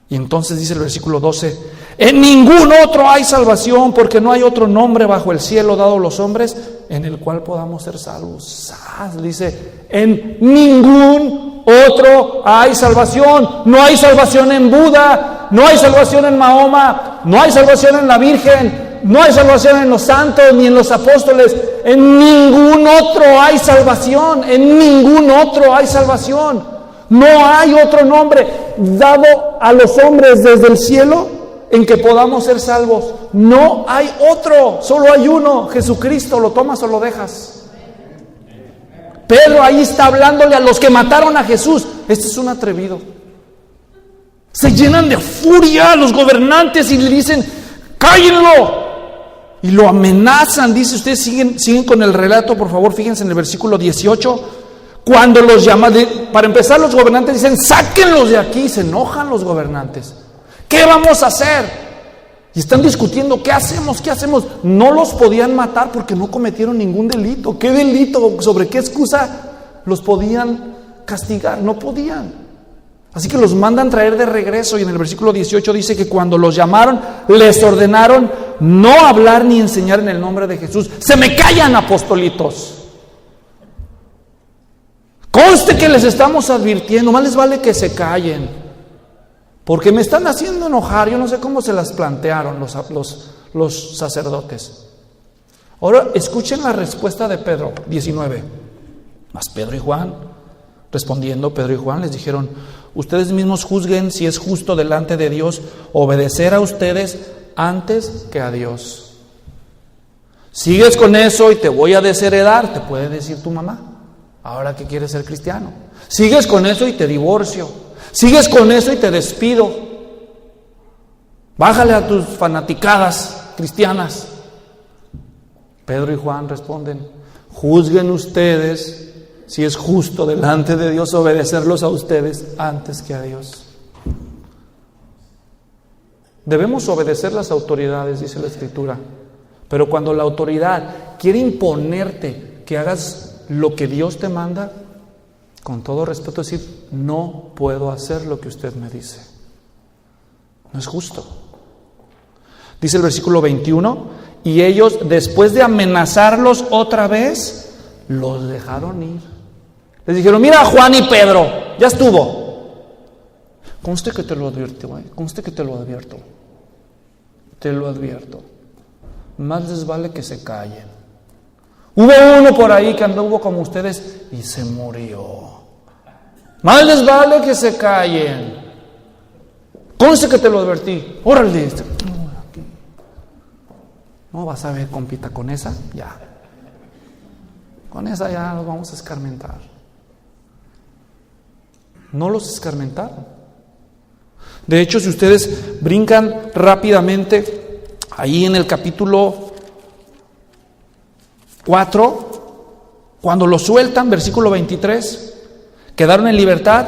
Y entonces dice el versículo 12: en ningún otro hay salvación, porque no hay otro nombre bajo el cielo dado a los hombres en el cual podamos ser salvos. Dice: en ningún otro hay salvación. No hay salvación en Buda, no hay salvación en Mahoma, no hay salvación en la Virgen, no hay salvación en los santos ni en los apóstoles. En ningún otro hay salvación. En ningún otro hay salvación. No hay otro nombre dado a los hombres desde el cielo en que podamos ser salvos. No hay otro, solo hay uno, Jesucristo. ¿Lo tomas o lo dejas? Pedro ahí está hablándole a los que mataron a Jesús. Este es un atrevido. Se llenan de furia los gobernantes y le dicen: cállenlo. Y lo amenazan. Dice, ustedes siguen con el relato, por favor, fíjense en el versículo 18. Cuando los llaman, para empezar, los gobernantes dicen: sáquenlos de aquí. Se enojan los gobernantes. ¿Qué vamos a hacer? Y están discutiendo: ¿qué hacemos? ¿Qué hacemos? No los podían matar porque no cometieron ningún delito. ¿Qué delito? ¿Sobre qué excusa los podían castigar? No podían. Así que los mandan traer de regreso. Y en el versículo 18 dice que cuando los llamaron, les ordenaron no hablar ni enseñar en el nombre de Jesús. ¡Se me callan, apostolitos! Conste que les estamos advirtiendo, más les vale que se callen, porque me están haciendo enojar. Yo no sé cómo se las plantearon los sacerdotes. Ahora escuchen la respuesta de Pedro, 19. Mas Pedro y Juan, respondiendo, Pedro y Juan les dijeron: ustedes mismos juzguen si es justo delante de Dios obedecer a ustedes antes que a Dios. Sigues con eso y te voy a desheredar, te puede decir tu mamá, ahora que quieres ser cristiano. Sigues con eso y te divorcio. Sigues con eso y te despido. Bájale a tus fanaticadas cristianas. Pedro y Juan responden: juzguen ustedes si es justo delante de Dios obedecerlos a ustedes antes que a Dios. Debemos obedecer las autoridades, dice la Escritura, pero cuando la autoridad quiere imponerte que hagas lo que Dios te manda, con todo respeto decir: no puedo hacer lo que usted me dice. No es justo. Dice el versículo 21, y ellos, después de amenazarlos otra vez, los dejaron ir. Les dijeron: mira, Juan y Pedro, ya estuvo. Conste que te lo advierto, conste que te lo advierto. Te lo advierto. Más les vale que se callen. Hubo uno por ahí que anduvo como ustedes y se murió. Más les vale que se callen. Conste que te lo advertí. Órale. No vas a ver, compita, con esa ya. Con esa ya los vamos a escarmentar. No los escarmentaron. De hecho, si ustedes brincan rápidamente, ahí en el capítulo 4, cuando los sueltan, versículo 23, quedaron en libertad,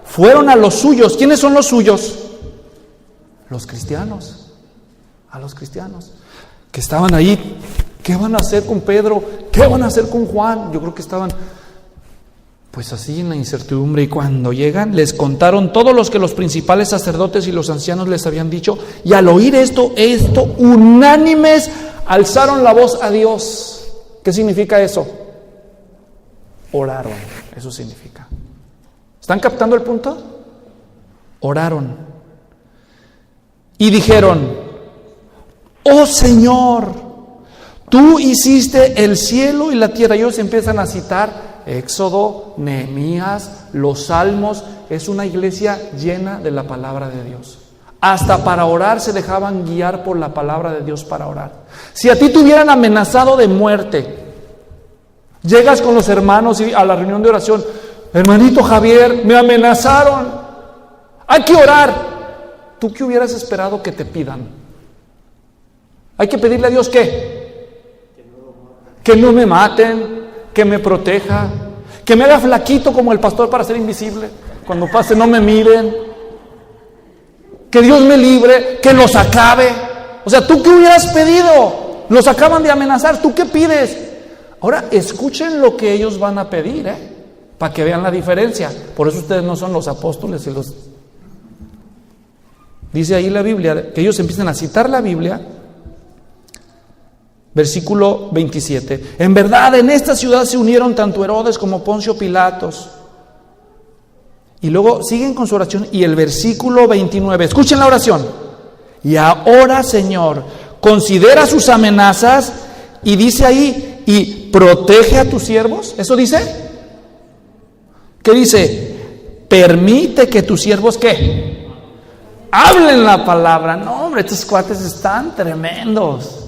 fueron a los suyos. ¿Quiénes son los suyos? Los cristianos. A los cristianos que estaban ahí. ¿Qué van a hacer con Pedro? ¿Qué van a hacer con Juan? Yo creo que estaban pues así en la incertidumbre. Y cuando llegan, les contaron todos los que los principales sacerdotes y los ancianos les habían dicho, y al oír esto, unánimes alzaron la voz a Dios. ¿Qué significa eso? Oraron, eso significa. ¿Están captando el punto? Oraron y dijeron: oh Señor, tú hiciste el cielo y la tierra. Ellos empiezan a citar Éxodo, Nehemías, los Salmos. Es una iglesia llena de la palabra de Dios. Hasta para orar se dejaban guiar por la palabra de Dios para orar. Si a ti te hubieran amenazado de muerte, llegas con los hermanos y a la reunión de oración: hermanito Javier, me amenazaron, hay que orar. ¿Tú qué hubieras esperado que te pidan? Hay que pedirle a Dios que no me maten, que me proteja, que me haga flaquito como el pastor para ser invisible, cuando pase no me miren, que Dios me libre, que los acabe. O sea, ¿tú qué hubieras pedido? Los acaban de amenazar, ¿tú qué pides? Ahora escuchen lo que ellos van a pedir, para que vean la diferencia. Por eso ustedes no son los apóstoles y los... Dice ahí la Biblia, que ellos empiezan a citar la Biblia. Versículo 27. En verdad, en esta ciudad se unieron tanto Herodes como Poncio Pilatos. Y luego siguen con su oración. Y el versículo 29. Escuchen la oración. Y ahora, Señor, considera sus amenazas. Y dice ahí, y protege a tus siervos. ¿Eso dice? ¿Qué dice? Permite que tus siervos, ¿qué? Hablen la palabra. No, hombre, estos cuates están tremendos.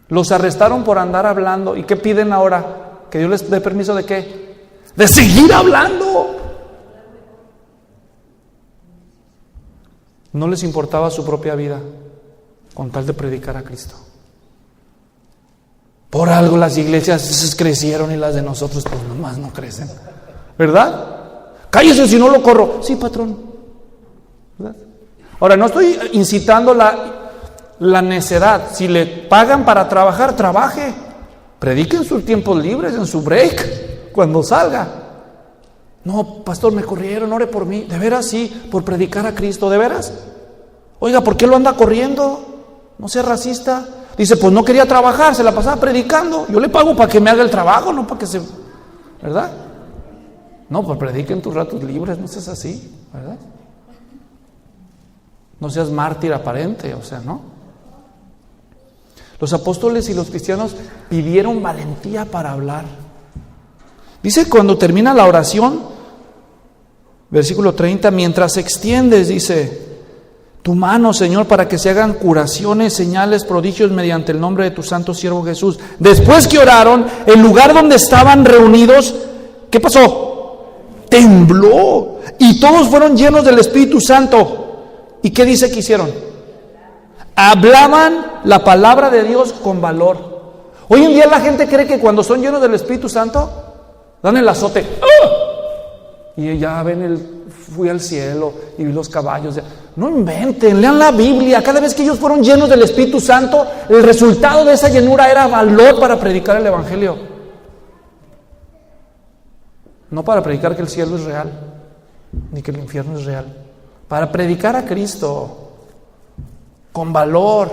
Los arrestaron por andar hablando. ¿Y qué piden ahora? ¿Que Dios les dé permiso de qué? ¡De seguir hablando! No les importaba su propia vida con tal de predicar a Cristo. Por algo las iglesias crecieron y las de nosotros pues nomás no crecen. ¿Verdad? Cállese si no lo corro. Sí, patrón. ¿Verdad? Ahora, no estoy incitando la necedad. Si le pagan para trabajar, trabaje. Predique en sus tiempos libres, en su break, cuando salga. No, pastor, me corrieron, ore por mí. ¿De veras? Sí, por predicar a Cristo. ¿De veras? Oiga, ¿por qué lo anda corriendo? No sea racista. Dice, pues no quería trabajar, se la pasaba predicando. Yo le pago para que me haga el trabajo, no para que se... ¿Verdad? No, pues predique en tus ratos libres, no seas así, ¿verdad? No seas mártir aparente, o sea, ¿no? Los apóstoles y los cristianos pidieron valentía para hablar. Dice cuando termina la oración, versículo 30, mientras extiendes, dice, tu mano, Señor, para que se hagan curaciones, señales, prodigios mediante el nombre de tu santo siervo Jesús. Después que oraron, el lugar donde estaban reunidos, ¿qué pasó? Tembló y todos fueron llenos del Espíritu Santo. ¿Y qué dice que hicieron? Hablaban la palabra de Dios con valor. Hoy en día la gente cree que cuando son llenos del Espíritu Santo, dan el azote. ¡Ah! Y ya ven fui al cielo y vi los caballos. No inventen, lean la Biblia. Cada vez que ellos fueron llenos del Espíritu Santo, el resultado de esa llenura era valor para predicar el Evangelio. No para predicar que el cielo es real, ni que el infierno es real. Para predicar a Cristo con valor.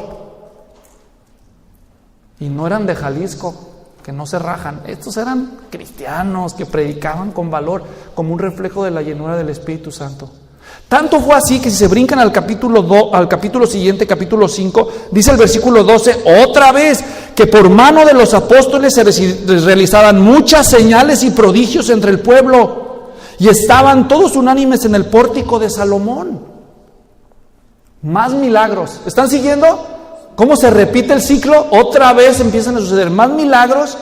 Y no eran de Jalisco, que no se rajan. Estos eran cristianos que predicaban con valor, como un reflejo de la llenura del Espíritu Santo. Tanto fue así que si se brincan al capítulo siguiente, capítulo 5, dice el versículo 12, otra vez, que por mano de los apóstoles se realizaban muchas señales y prodigios entre el pueblo, y estaban todos unánimes en el pórtico de Salomón. Más milagros. ¿Están siguiendo cómo se repite el ciclo? Otra vez empiezan a suceder más milagros.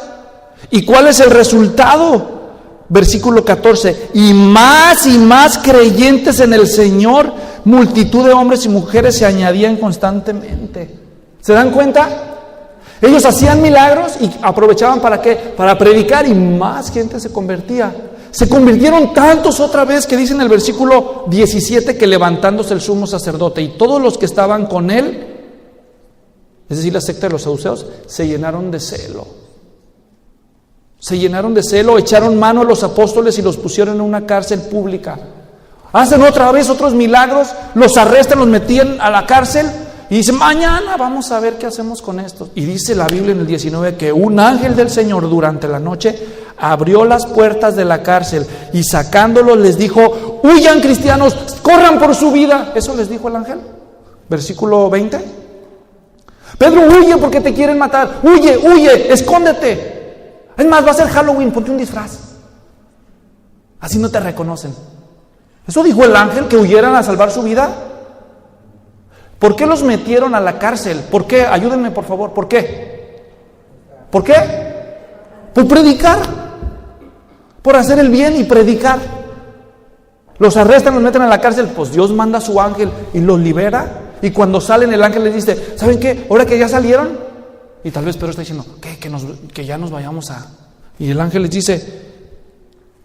¿Y cuál es el resultado? Versículo 14, y más creyentes en el Señor, multitud de hombres y mujeres se añadían constantemente. ¿Se dan cuenta? Ellos hacían milagros y aprovechaban ¿para qué? Para predicar, y más gente se convertía. Se convirtieron tantos otra vez que dice en el versículo 17 que levantándose el sumo sacerdote y todos los que estaban con él, es decir, la secta de los saduceos, se llenaron de celo. Se llenaron de celo, echaron mano a los apóstoles y los pusieron en una cárcel pública. Hacen otra vez otros milagros, los arrestan, los metían a la cárcel y dicen, mañana vamos a ver qué hacemos con estos. Y dice la Biblia en el 19 que un ángel del Señor durante la noche abrió las puertas de la cárcel y sacándolos les dijo, huyan cristianos, corran por su vida. Eso les dijo el ángel. Versículo 20. Pedro, huye porque te quieren matar. Huye, escóndete. Es más, va a ser Halloween, ponte un disfraz. Así no te reconocen. ¿Eso dijo el ángel, que huyeran a salvar su vida? ¿Por qué los metieron a la cárcel? ¿Por qué? Ayúdenme, por favor. ¿Por qué? ¿Por qué? Por predicar. Por hacer el bien y predicar. Los arrestan, los meten a la cárcel. Pues Dios manda a su ángel y los libera. Y cuando salen, el ángel les dice, ¿saben qué? Ahora que ya salieron. Y tal vez Pedro está diciendo, que ya nos vayamos a... Y el ángel les dice,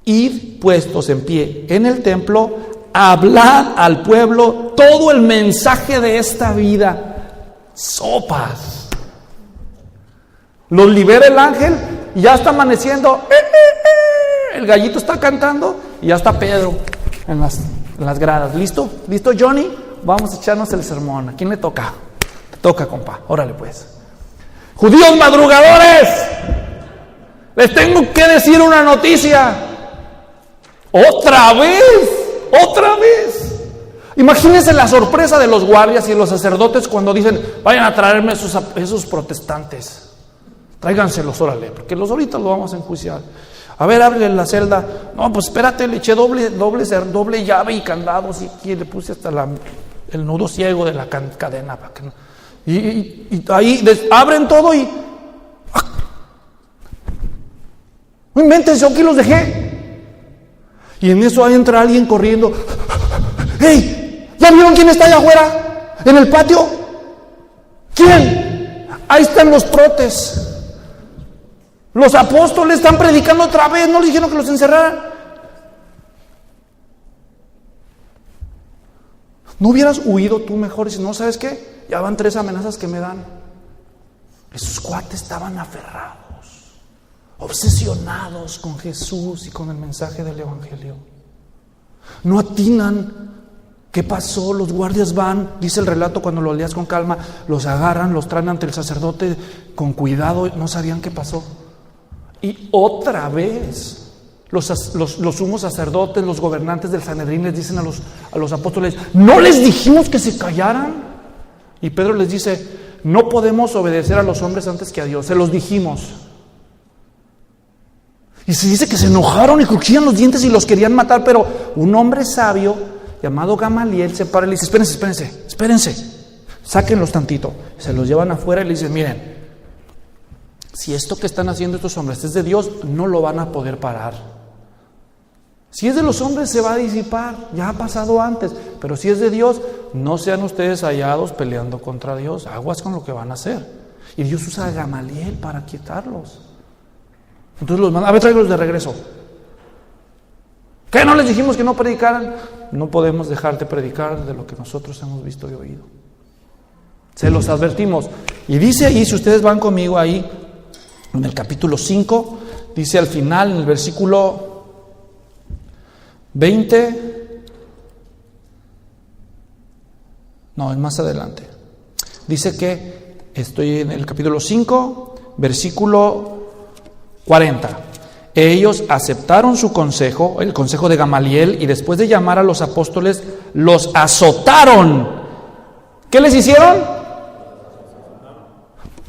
id puestos en pie en el templo, hablad al pueblo todo el mensaje de esta vida. Sopas. Los libera el ángel y ya está amaneciendo. El gallito está cantando y ya está Pedro en las gradas. ¿Listo? ¿Listo, Johnny? Vamos a echarnos el sermón. ¿A quién le toca? Te toca, compa. Órale, pues. Judíos madrugadores, les tengo que decir una noticia. Otra vez. Imagínense la sorpresa de los guardias y los sacerdotes cuando dicen, vayan a traerme esos protestantes. Tráiganselos, órale, porque los ahorita los vamos a enjuiciar. A ver, ábrele la celda. No, pues espérate, le eché doble llave y candados y aquí le puse hasta el nudo ciego de la cadena para que no. Y ahí abren todo y... No inventen, yo aquí los dejé. Y en eso ahí entra alguien corriendo. ¡Hey! ¿Ya vieron quién está allá afuera? ¿En el patio? ¿Quién? Ahí están los protes. Los apóstoles están predicando otra vez. ¿No les dijeron que los encerraran? ¿No hubieras huido tú mejor? Y si no, ¿sabes qué? Ya van 3 amenazas que me dan. Esos cuates estaban aferrados, obsesionados con Jesús y con el mensaje del Evangelio. No atinan. ¿Qué pasó? Los guardias van, dice el relato cuando lo leas con calma, los agarran, los traen ante el sacerdote con cuidado, no sabían qué pasó. Y otra vez los sumos sacerdotes, los gobernantes del Sanedrín les dicen a los apóstoles, ¿no les dijimos que se callaran? Y Pedro les dice, no podemos obedecer a los hombres antes que a Dios, se los dijimos. Y se dice que se enojaron y crujían los dientes y los querían matar, pero un hombre sabio llamado Gamaliel se para y le dice: espérense, sáquenlos tantito. Se los llevan afuera y le dicen: miren, si esto que están haciendo estos hombres es de Dios, no lo van a poder parar. Si es de los hombres, se va a disipar, ya ha pasado antes, pero si es de Dios, no sean ustedes hallados peleando contra Dios, aguas con lo que van a hacer. Y Dios usa a Gamaliel para quietarlos. Entonces los manda: a ver, tráiganlos de regreso. ¿Qué no les dijimos que no predicaran? No podemos dejar de predicar de lo que nosotros hemos visto y oído. Se los advertimos. Y dice ahí, si ustedes van conmigo ahí, en el capítulo 5, dice al final, en el versículo 20, no, es más adelante. Dice que, estoy en el capítulo 5, versículo 40. Ellos aceptaron su consejo, el consejo de Gamaliel, y después de llamar a los apóstoles, los azotaron. ¿Qué les hicieron?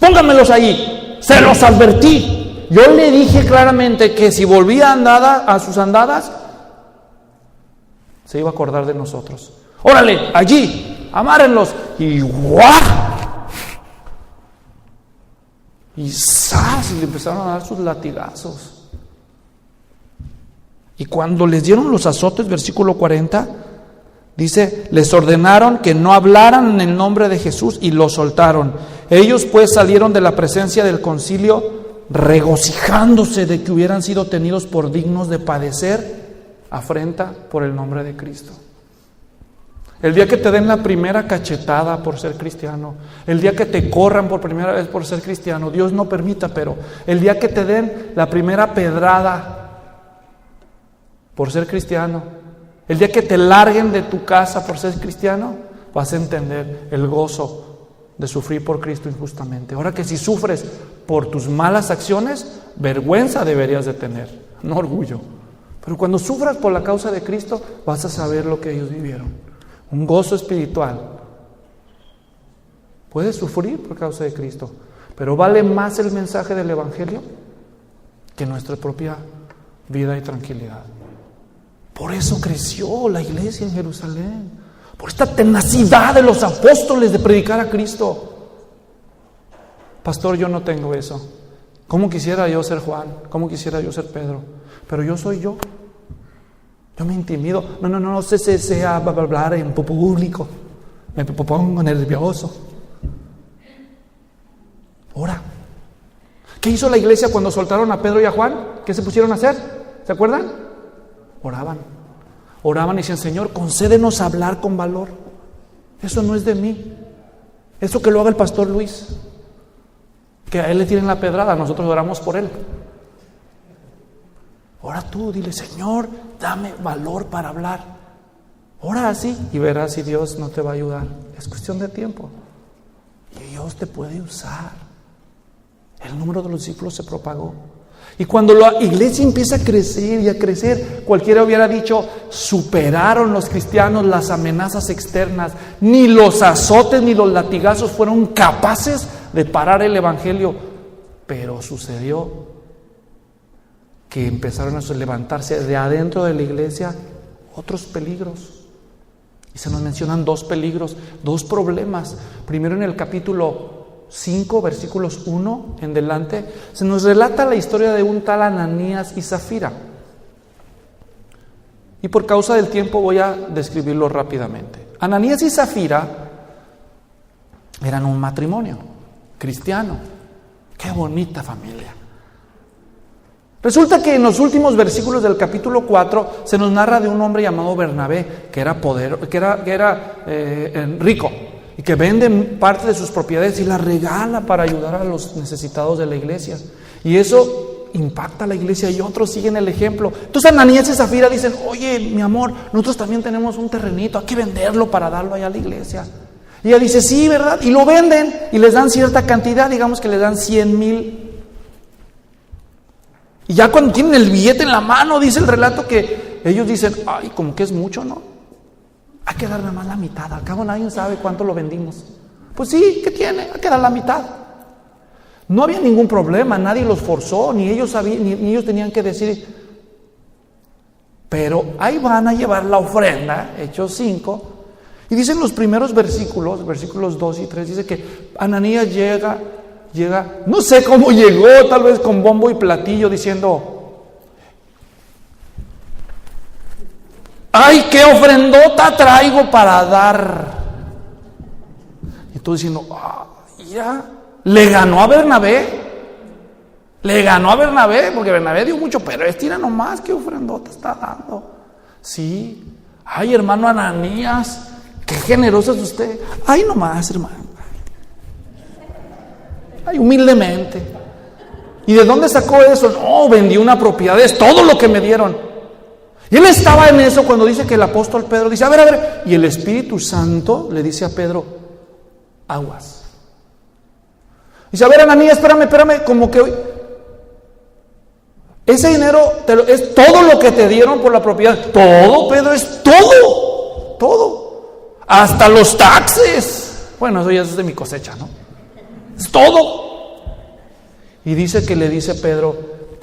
Pónganmelos ahí. Se los advertí. Yo le dije claramente que si volvía a sus andadas, se iba a acordar de nosotros. Órale, allí, amárenlos. Y ¡guau! Y ¡zas! Le empezaron a dar sus latigazos. Y cuando les dieron los azotes, versículo 40, dice: les ordenaron que no hablaran en el nombre de Jesús y los soltaron. Ellos pues salieron de la presencia del concilio regocijándose de que hubieran sido tenidos por dignos de padecer afrenta por el nombre de Cristo. El día que te den la primera cachetada por ser cristiano, el día que te corran por primera vez por ser cristiano, Dios no permita, pero el día que te den la primera pedrada por ser cristiano, el día que te larguen de tu casa por ser cristiano, vas a entender el gozo de sufrir por Cristo injustamente. Ahora que si sufres por tus malas acciones, vergüenza deberías de tener, no orgullo. Pero cuando sufras por la causa de Cristo, vas a saber lo que ellos vivieron. Un gozo espiritual. Puedes sufrir por causa de Cristo, pero vale más el mensaje del Evangelio que nuestra propia vida y tranquilidad. Por eso creció la iglesia en Jerusalén, por esta tenacidad de los apóstoles de predicar a Cristo. Pastor, yo no tengo eso. ¿Cómo quisiera yo ser Juan? ¿Cómo quisiera yo ser Pedro? Pero yo soy yo. Yo me intimido. No sé hablar en público. Me pongo nervioso. Ora. ¿Qué hizo la iglesia cuando soltaron a Pedro y a Juan? ¿Qué se pusieron a hacer? ¿Se acuerdan? Oraban y decían: Señor, concédenos hablar con valor. Eso no es de mí. Eso que lo haga el pastor Luis. Que a él le tiren la pedrada, nosotros oramos por él. Ora tú, dile: Señor, dame valor para hablar. Ora así y verás si Dios no te va a ayudar. Es cuestión de tiempo. Y Dios te puede usar. El número de los discípulos se propagó. Y cuando la iglesia empieza a crecer y a crecer, cualquiera hubiera dicho: superaron los cristianos las amenazas externas. Ni los azotes ni los latigazos fueron capaces de parar el evangelio. Pero sucedió que empezaron a levantarse de adentro de la iglesia otros peligros. Y se nos mencionan dos peligros, dos problemas. Primero, en el capítulo 5, versículos 1 en delante, se nos relata la historia de un tal Ananías y Zafira. Y por causa del tiempo voy a describirlo rápidamente. Ananías y Zafira eran un matrimonio cristiano. ¡Qué bonita familia! Resulta que en los últimos versículos del capítulo 4 se nos narra de un hombre llamado Bernabé, que era rico y que vende parte de sus propiedades y la regala para ayudar a los necesitados de la iglesia. Y eso impacta a la iglesia y otros siguen el ejemplo. Entonces Ananías y Zafira dicen: oye, mi amor, nosotros también tenemos un terrenito, hay que venderlo para darlo allá a la iglesia. Y ella dice: sí, ¿verdad? Y lo venden y les dan cierta cantidad, digamos que les dan 100,000. Y ya cuando tienen el billete en la mano, dice el relato que ellos dicen: ay, como que es mucho, ¿no? Hay que dar nada más la mitad, al cabo nadie sabe cuánto lo vendimos. Pues sí, ¿qué tiene? Hay que dar la mitad. No había ningún problema, nadie los forzó, ni ellos sabían, ni ellos tenían que decir. Pero ahí van a llevar la ofrenda, Hechos 5. Y dicen los primeros versículos, versículos 2 y 3, dice que Ananías llega, no sé cómo llegó, tal vez con bombo y platillo, diciendo: ¡ay, qué ofrendota traigo para dar! Y tú diciendo: ya, le ganó a Bernabé, porque Bernabé dio mucho, pero mira nomás qué ofrendota está dando. Sí, ay, hermano Ananías, qué generoso es usted. Ay, nomás, hermano. Ay, humildemente. ¿Y de dónde sacó eso? No, vendí una propiedad, es todo lo que me dieron. Y él estaba en eso cuando dice que el apóstol Pedro dice: a ver, y el Espíritu Santo le dice a Pedro: aguas. Dice: a ver, Ananías, espérame, como que hoy ese dinero es todo lo que te dieron por la propiedad. Todo, Pedro, es todo. Hasta los taxes. Bueno, eso ya es de mi cosecha, ¿no? Es todo. Y dice que le dice Pedro: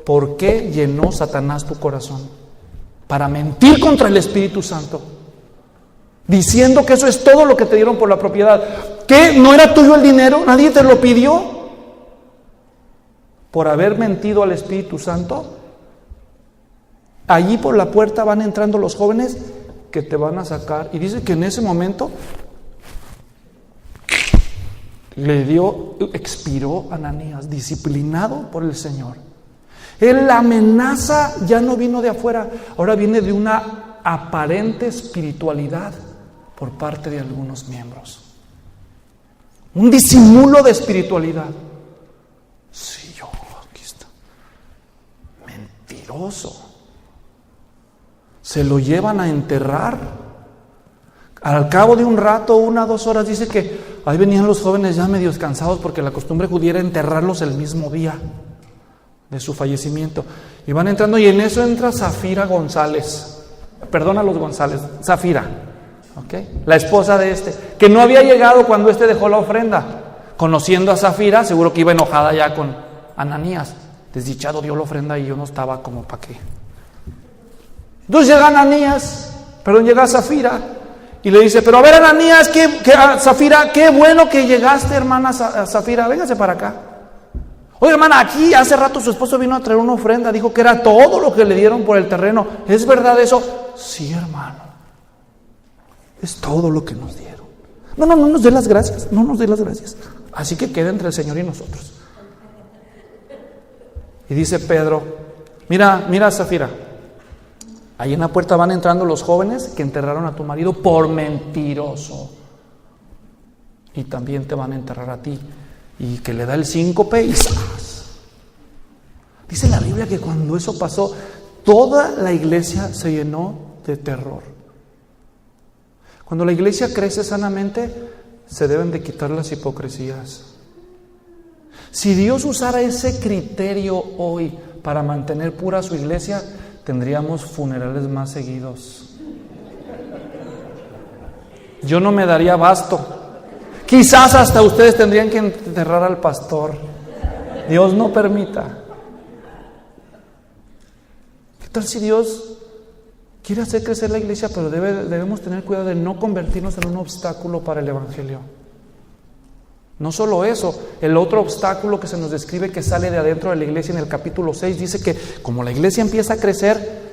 ¿por qué llenó Satanás tu corazón? Para mentir contra el Espíritu Santo, diciendo que eso es todo lo que te dieron por la propiedad. ¿Qué? ¿No era tuyo el dinero? ¿Nadie te lo pidió? Por haber mentido al Espíritu Santo. Allí por la puerta van entrando los jóvenes que te van a sacar. Y dice que en ese momento expiró Ananías, disciplinado por el Señor. La amenaza ya no vino de afuera, ahora viene de una aparente espiritualidad por parte de algunos miembros. Un disimulo de espiritualidad. Sí, aquí está. Mentiroso. Se lo llevan a enterrar. Al cabo de un rato, 1 o 2 horas, dice que ahí venían los jóvenes ya medio cansados, porque la costumbre judía era enterrarlos el mismo día de su fallecimiento. Y van entrando, y en eso entra Zafira González. Perdona a los González, Zafira, ¿okay? La esposa de que no había llegado cuando dejó la ofrenda. Conociendo a Zafira, seguro que iba enojada ya con Ananías. Desdichado, dio la ofrenda y yo no estaba, como para qué. Entonces llega Zafira y le dice: pero a ver, Ananías, Zafira, qué bueno que llegaste, hermana Zafira, véngase para acá. Oye, hermana, aquí hace rato su esposo vino a traer una ofrenda, dijo que era todo lo que le dieron por el terreno. ¿Es verdad eso? Sí, hermano, es todo lo que nos dieron. No nos dé las gracias, así que queda entre el Señor y nosotros. Y dice Pedro: mira Zafira, ahí en la puerta van entrando los jóvenes que enterraron a tu marido por mentiroso, y también te van a enterrar a ti. Y que le da el síncope y ¡zas! Dice la Biblia que cuando eso pasó, toda la iglesia se llenó de terror. Cuando la iglesia crece sanamente, se deben de quitar las hipocresías. Si Dios usara ese criterio hoy para mantener pura su iglesia, tendríamos funerales más seguidos. Yo no me daría abasto. Quizás hasta ustedes tendrían que enterrar al pastor. Dios no permita. ¿Qué tal si Dios quiere hacer crecer la iglesia, pero debemos tener cuidado de no convertirnos en un obstáculo para el evangelio? No solo eso, el otro obstáculo que se nos describe que sale de adentro de la iglesia en el capítulo 6, dice que como la iglesia empieza a crecer,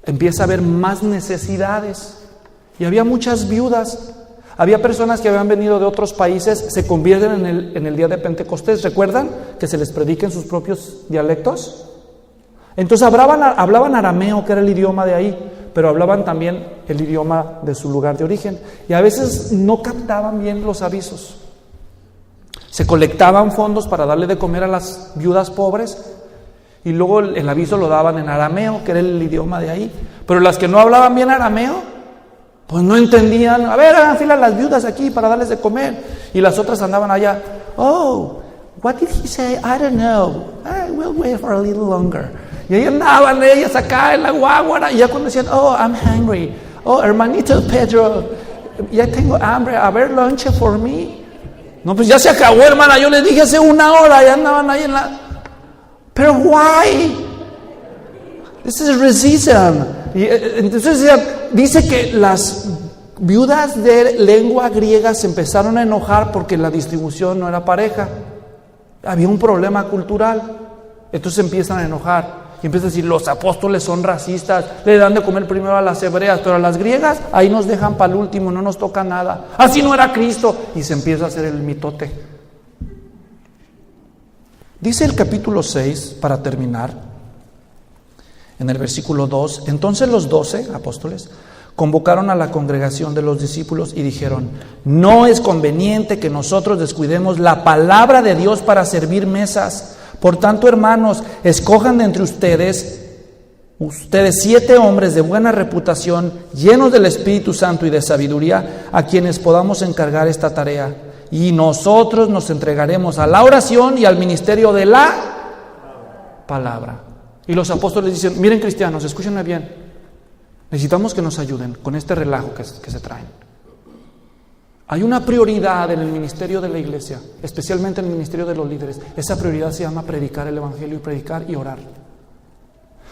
empieza a haber más necesidades. Y había muchas viudas. Había personas que habían venido de otros países, se convierten en el día de Pentecostés. ¿Recuerdan que se les predica en sus propios dialectos? Entonces hablaban arameo, que era el idioma de ahí, pero hablaban también el idioma de su lugar de origen. Y a veces no captaban bien los avisos. Se colectaban fondos para darle de comer a las viudas pobres, y luego el aviso lo daban en arameo, que era el idioma de ahí. Pero las que no hablaban bien arameo, pues no entendían. A ver, hagan fila las viudas aquí para darles de comer. Y las otras andaban allá. Oh, what did he say? I don't know. We'll wait for a little longer. Y ahí andaban ellas acá en la guaguara. Y ya cuando decían: oh, I'm hungry. Oh, hermanito Pedro, ya tengo hambre. A ver, lunch for me. No, pues ya se acabó, hermana. Yo les dije hace 1 hora. Ya andaban ahí en la... Pero why? This is racism. Y entonces dice que las viudas de lengua griega se empezaron a enojar porque la distribución no era pareja. Había un problema cultural. Entonces empiezan a enojar y empiezan a decir: los apóstoles son racistas, le dan de comer primero a las hebreas, pero a las griegas ahí nos dejan para el último, no nos toca nada. Así no era Cristo. Y se empieza a hacer el mitote. Dice el capítulo 6, para terminar, en el versículo 2: entonces los 12 apóstoles convocaron a la congregación de los discípulos y dijeron: no es conveniente que nosotros descuidemos la palabra de Dios para servir mesas. Por tanto, hermanos, escojan de entre ustedes 7 hombres de buena reputación, llenos del Espíritu Santo y de sabiduría, a quienes podamos encargar esta tarea. Y nosotros nos entregaremos a la oración y al ministerio de la palabra. Y los apóstoles dicen: miren, cristianos, escúchenme bien, necesitamos que nos ayuden con este relajo que se traen. Hay una prioridad en el ministerio de la iglesia, especialmente en el ministerio de los líderes. Esa prioridad se llama predicar el evangelio, y predicar y orar.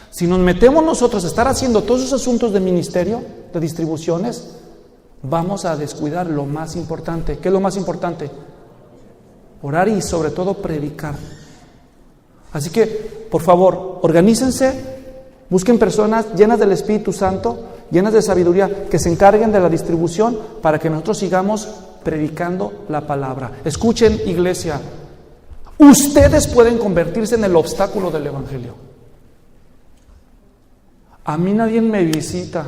Si nos metemos nosotros a estar haciendo todos esos asuntos de ministerio, de distribuciones, vamos a descuidar lo más importante. ¿Qué es lo más importante? Orar y sobre todo predicar. Así que, por favor, organícense, busquen personas llenas del Espíritu Santo, llenas de sabiduría, que se encarguen de la distribución para que nosotros sigamos predicando la palabra. Escuchen, iglesia, ustedes pueden convertirse en el obstáculo del evangelio. A mí nadie me visita.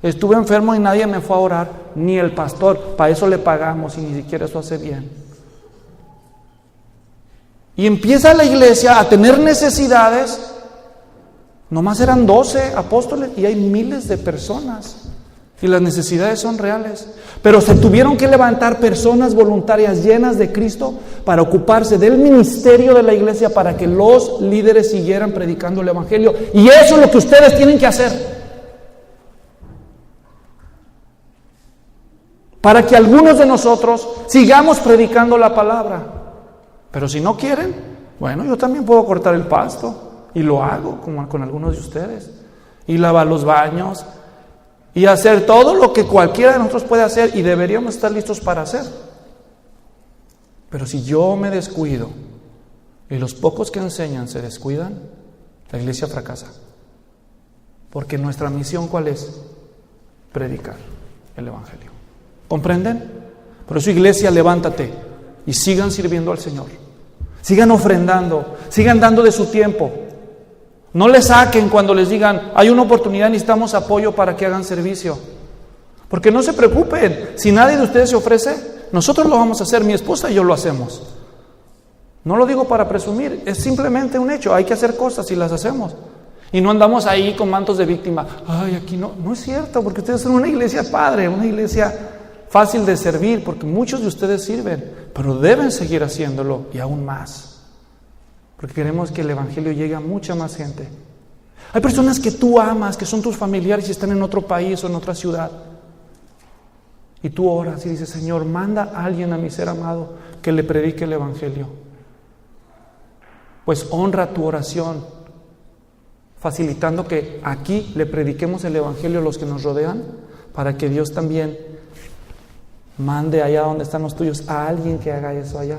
Estuve enfermo y nadie me fue a orar, ni el pastor. Para eso le pagamos y ni siquiera eso hace bien. Y empieza la iglesia a tener necesidades. Nomás eran 12 apóstoles y hay miles de personas. Y las necesidades son reales. Pero se tuvieron que levantar personas voluntarias llenas de Cristo para ocuparse del ministerio de la iglesia, para que los líderes siguieran predicando el evangelio. Y eso es lo que ustedes tienen que hacer. Para que algunos de nosotros sigamos predicando la palabra. Pero si no quieren, bueno, yo también puedo cortar el pasto. Y lo hago como con algunos de ustedes. Y lavar los baños. Y hacer todo lo que cualquiera de nosotros puede hacer. Y deberíamos estar listos para hacer. Pero si yo me descuido y los pocos que enseñan se descuidan, la iglesia fracasa. Porque nuestra misión, ¿cuál es? Predicar el evangelio. ¿Comprenden? Por eso, iglesia, levántate y sigan sirviendo al Señor. Sigan ofrendando, sigan dando de su tiempo. No les saquen cuando les digan: hay una oportunidad, necesitamos apoyo para que hagan servicio. Porque no se preocupen, si nadie de ustedes se ofrece, nosotros lo vamos a hacer, mi esposa y yo lo hacemos. No lo digo para presumir, es simplemente un hecho, hay que hacer cosas y las hacemos. Y no andamos ahí con mantos de víctima. Ay, aquí no es cierto, porque ustedes son una iglesia padre, una iglesia fácil de servir, porque muchos de ustedes sirven, pero deben seguir haciéndolo y aún más. Porque queremos que el evangelio llegue a mucha más gente. Hay personas que tú amas, que son tus familiares y están en otro país o en otra ciudad. Y tú oras y dices: Señor, manda a alguien a mi ser amado que le predique el evangelio. Pues honra tu oración, facilitando que aquí le prediquemos el evangelio a los que nos rodean, para que Dios también mande allá donde están los tuyos a alguien que haga eso allá.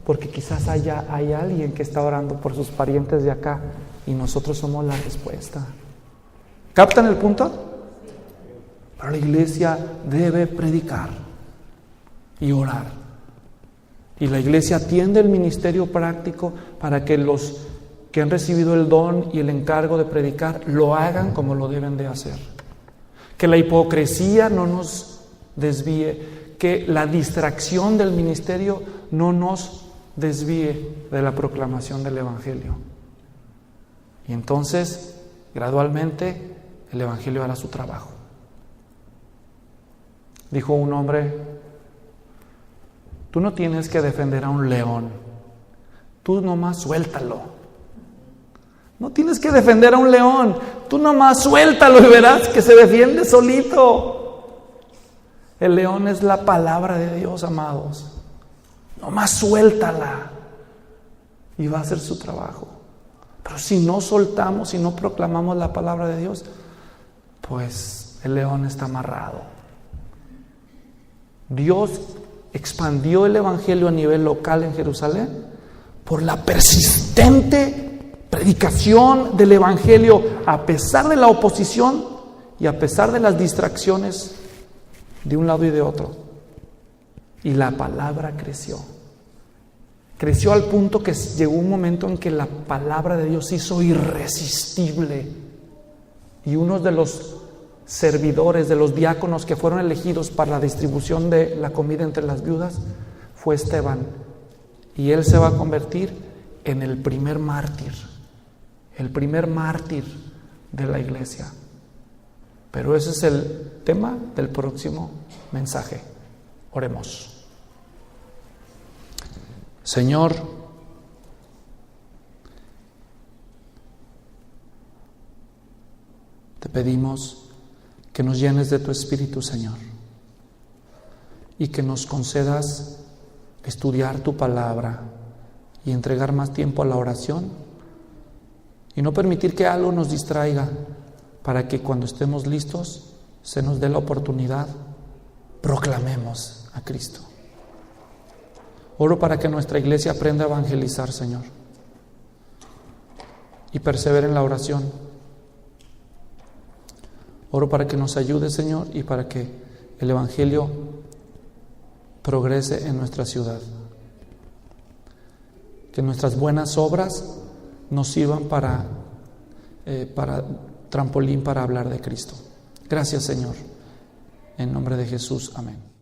Porque quizás allá hay alguien que está orando por sus parientes de acá y nosotros somos la respuesta. ¿Captan el punto? Pero la iglesia debe predicar y orar. Y la iglesia atiende el ministerio práctico para que los que han recibido el don y el encargo de predicar lo hagan como lo deben de hacer. Que la hipocresía no nos desvíe, que la distracción del ministerio no nos desvíe de la proclamación del evangelio. Y entonces, gradualmente, el evangelio hará su trabajo. Dijo un hombre: tú no tienes que defender a un león, tú nomás suéltalo. No tienes que defender a un león, tú nomás suéltalo y verás que se defiende solito. El león es la palabra de Dios, amados. Nomás suéltala y va a hacer su trabajo. Pero si no soltamos, si no proclamamos la palabra de Dios, pues el león está amarrado. Dios expandió el evangelio a nivel local en Jerusalén por la persistente predicación del evangelio, a pesar de la oposición y a pesar de las distracciones de un lado y de otro. Y la palabra creció. Creció al punto que llegó un momento en que la palabra de Dios se hizo irresistible. Y uno de los servidores, de los diáconos que fueron elegidos para la distribución de la comida entre las viudas, fue Esteban. Y él se va a convertir en el primer mártir de la iglesia. Pero ese es el tema del próximo mensaje. Oremos. Señor, te pedimos que nos llenes de tu Espíritu, Señor, y que nos concedas estudiar tu palabra y entregar más tiempo a la oración y no permitir que algo nos distraiga, para que cuando estemos listos se nos dé la oportunidad, proclamemos a Cristo. Oro para que nuestra iglesia aprenda a evangelizar, Señor, y persevere en la oración. Oro para que nos ayude, Señor, y para que el evangelio progrese en nuestra ciudad. Que nuestras buenas obras nos sirvan para trampolín para hablar de Cristo. Gracias, Señor. En nombre de Jesús, amén.